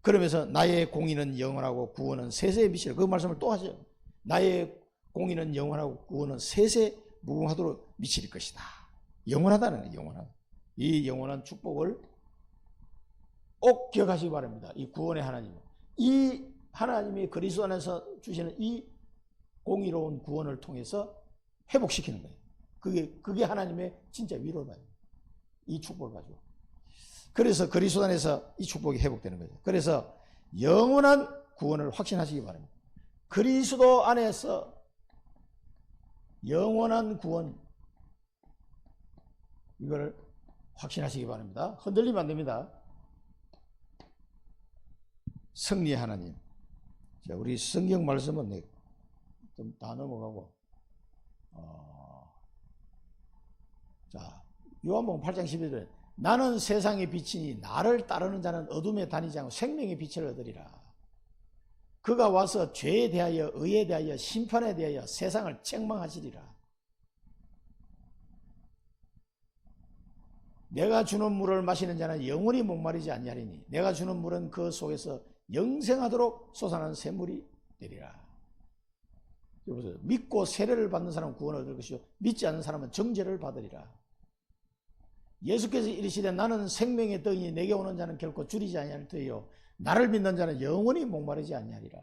그러면서 나의 공의는 영원하고 구원은 세세에 미치라. 그 말씀을 또 하죠. 나의 공의는 영원하고 구원은 세세 무궁하도록 미칠 것이다. 영원하다는 거예요. 영원하다. 이 영원한 축복을 꼭 기억하시기 바랍니다. 이 구원의 하나님, 이 하나님이 그리스도 안에서 주시는 이 공의로운 구원을 통해서 회복시키는 거예요. 그게 하나님의 진짜 위로다. 이 축복을 가지고. 그래서 그리스도 안에서 이 축복이 회복되는 거죠. 그래서 영원한 구원을 확신하시기 바랍니다. 그리스도 안에서 영원한 구원, 이걸 확신하시기 바랍니다. 흔들리면 안 됩니다. 승리의 하나님. 자, 우리 성경 말씀은 좀 다 넘어가고, 자, 요한복음 8장 11절에 나는 세상의 빛이니 나를 따르는 자는 어둠에 다니지 않고 생명의 빛을 얻으리라. 그가 와서 죄에 대하여 의에 대하여 심판에 대하여 세상을 책망하시리라. 내가 주는 물을 마시는 자는 영원히 목마르지 아니하리니 내가 주는 물은 그 속에서 영생하도록 솟아나는 샘물이 되리라. 여보세요. 믿고 세례를 받는 사람은 구원을 얻을 것이요 믿지 않는 사람은 정죄를 받으리라. 예수께서 이르시되 나는 생명의 떡이니 내게 오는 자는 결코 줄이지 아니할 터이요 나를 믿는 자는 영원히 목마르지 아니하리라.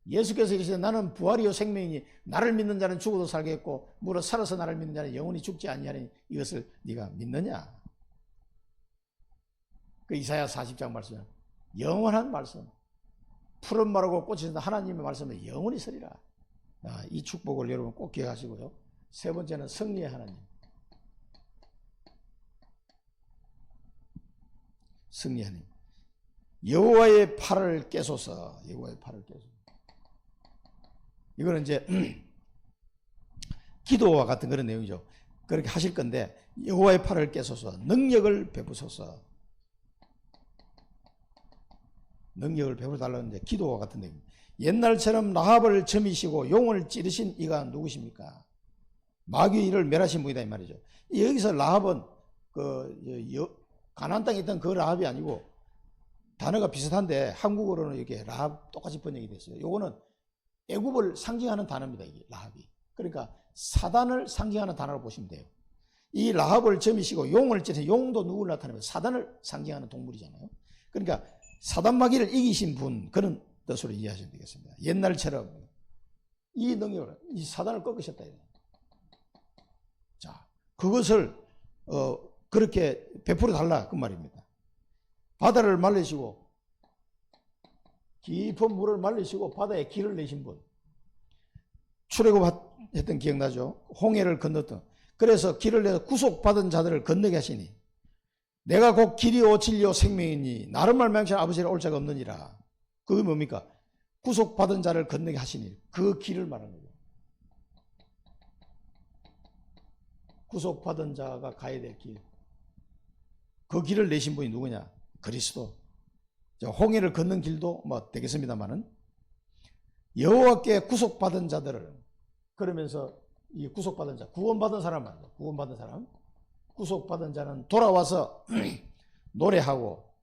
예수께서 이르시되 나는 부활이요 생명이니 나를 믿는 자는 죽어도 살겠고 무릇 살아서 나를 믿는 자는 영원히 죽지 아니하리니 이것을 네가 믿느냐? 그 이사야 40장 말씀, 영원한 말씀, 푸른 말하고 꽃이 진다 하나님의 말씀은 영원히 서리라. 이 축복을 여러분 꼭 기억하시고요. 세 번째는 승리의 하나님. 승리의 하나님. 여호와의 팔을 깨소서. 여호와의 팔을 깨소서. 이거는 이제 기도와 같은 그런 내용이죠. 그렇게 하실 건데 여호와의 팔을 깨소서. 능력을 베푸소서. 능력을 베풀어달라는데 기도와 같은 내용입니다. 옛날처럼 라합을 점이시고 용을 찌르신 이가 누구십니까? 마귀의 일을 멸하신 분이다 이 말이죠. 여기서 라합은 가나안 땅에 있던 그 라합이 아니고 단어가 비슷한데 한국어로는 이렇게 라합 똑같이 번역이 됐어요. 요거는 애굽을 상징하는 단어입니다. 이게 라합이. 그러니까 사단을 상징하는 단어로 보시면 돼요. 이 라합을 점이시고 용을 찌르신, 용도 누구를 나타내면 사단을 상징하는 동물이잖아요. 그러니까 사단 마귀를 이기신 분, 그런 뜻으로 이해하시면 되겠습니다. 옛날처럼 이 능력을, 이 사단을 꺾으셨다. 자, 그것을 그렇게 베풀어 달라 그 말입니다. 바다를 말리시고 깊은 물을 말리시고 바다에 길을 내신 분. 출애굽했던 기억나죠? 홍해를 건넜던. 그래서 길을 내서 구속받은 자들을 건너게 하시니 내가 곧 길이요 진리요 생명이니 나를 말미암아 아버지를 올 자가 없느니라. 그게 뭡니까? 구속받은 자를 건너게 하시니 그 길을 말하는 거예요. 구속받은 자가 가야 될 길. 그 길을 내신 분이 누구냐? 그리스도. 홍해를 걷는 길도 뭐 되겠습니다만은 여호와께 구속받은 자들을, 그러면서 이 구속받은 자, 구원받은 사람 말이에요. 구원받은 사람. 구속받은 자는 돌아와서 노래하고,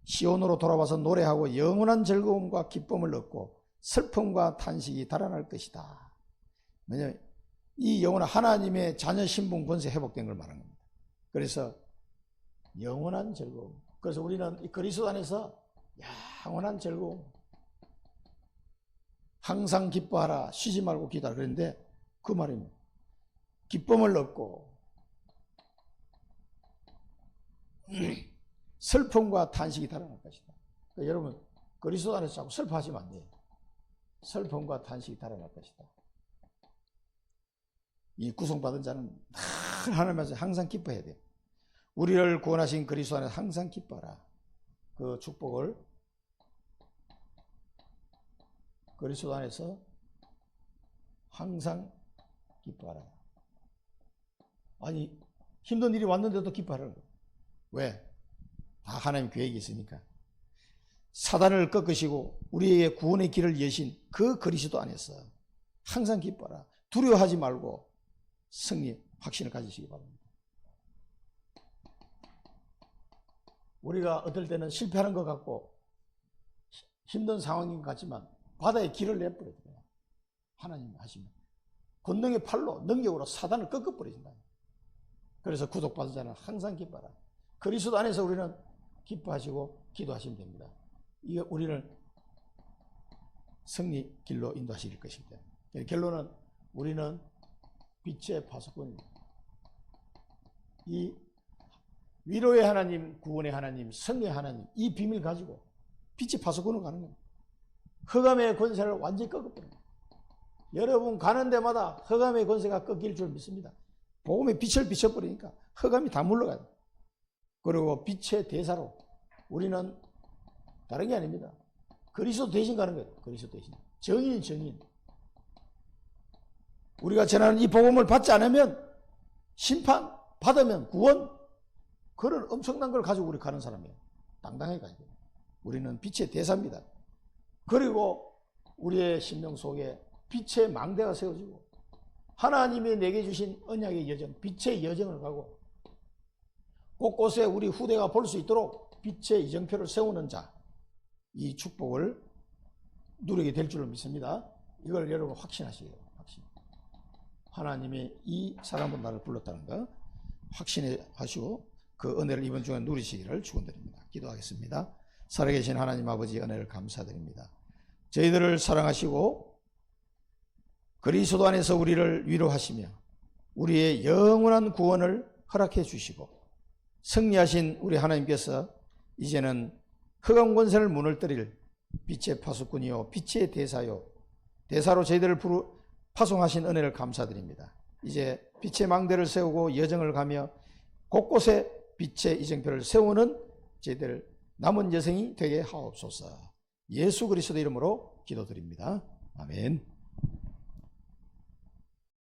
시온으로 돌아와서 노래하고 영원한 즐거움과 기쁨을 얻고 슬픔과 탄식이 달아날 것이다. 왜냐하면 이 영원한 하나님의 자녀 신분 권세 회복된 걸 말하는 겁니다. 그래서 영원한 즐거움. 그래서 우리는 이 그리스도 안에서 영원한 즐거움, 항상 기뻐하라, 쉬지 말고 기도하라. 그런데 그 말입니다. 기쁨을 얻고 슬픔과 탄식이 달아날 것이다. 그러니까 여러분 그리스도 안에서 자꾸 슬퍼하시면 안 돼요. 슬픔과 탄식이 달아날 것이다. 이 구속받은 자는 늘 하나님께서 항상 기뻐해야 돼요. 우리를 구원하신 그리스도 안에서 항상 기뻐하라. 그 축복을 그리스도 안에서 항상 기뻐하라. 아니 힘든 일이 왔는데도 기뻐하라는 거예요. 왜? 다 하나님 계획이 있으니까. 사단을 꺾으시고 우리에게 구원의 길을 여신 그 그리스도 안에서 항상 기뻐하라. 두려워하지 말고 승리, 확신을 가지시기 바랍니다. 우리가 어떨 때는 실패하는 것 같고 힘든 상황인 것 같지만 바다에 길을 내버려요. 하나님 하시면 권능의 팔로, 능력으로 사단을 꺾어버리신다. 그래서 구속받은 자는 항상 기뻐하라. 그리스도 안에서 우리는 기뻐하시고 기도하시면 됩니다. 이게 우리를 승리 길로 인도하실 것입니다. 결론은 우리는 빛의 파수꾼입니다. 이 위로의 하나님, 구원의 하나님, 승리의 하나님, 이 비밀 가지고 빛의 파수꾼으로 가는 겁니다. 흑암의 권세를 완전히 꺾어버립니다. 여러분 가는 데마다 흑암의 권세가 꺾일 줄 믿습니다. 복음의 빛을 비춰버리니까 흑암이 다 물러가요. 그리고 빛의 대사로 우리는 다른 게 아닙니다. 그리스도 대신 가는 거예요. 그리스도 대신. 정인, 정인. 우리가 전하는 이 복음을 받지 않으면 심판, 받으면 구원, 그런 엄청난 걸 가지고 우리 가는 사람이에요. 당당하게 가야 돼요. 우리는 빛의 대사입니다. 그리고 우리의 심령 속에 빛의 망대가 세워지고 하나님이 내게 주신 언약의 여정, 빛의 여정을 가고 곳곳에 우리 후대가 볼 수 있도록 빛의 이정표를 세우는 자, 이 축복을 누리게 될 줄로 믿습니다. 이걸 여러분 확신하시게요. 확신. 하나님이 이 사람은 나를 불렀다는 거 확신하시고 그 은혜를 이번 주에 누리시기를 축원드립니다. 기도하겠습니다. 살아계신 하나님 아버지 은혜를 감사드립니다. 저희들을 사랑하시고 그리스도 안에서 우리를 위로하시며 우리의 영원한 구원을 허락해 주시고 승리하신 우리 하나님께서 이제는 흑암 권세를 무너뜨릴 빛의 파수꾼이요 빛의 대사요 대사로 저희들을 파송하신 은혜를 감사드립니다. 이제 빛의 망대를 세우고 여정을 가며 곳곳에 빛의 이정표를 세우는 저희들 남은 여생이 되게 하옵소서. 예수 그리스도 이름으로 기도드립니다. 아멘.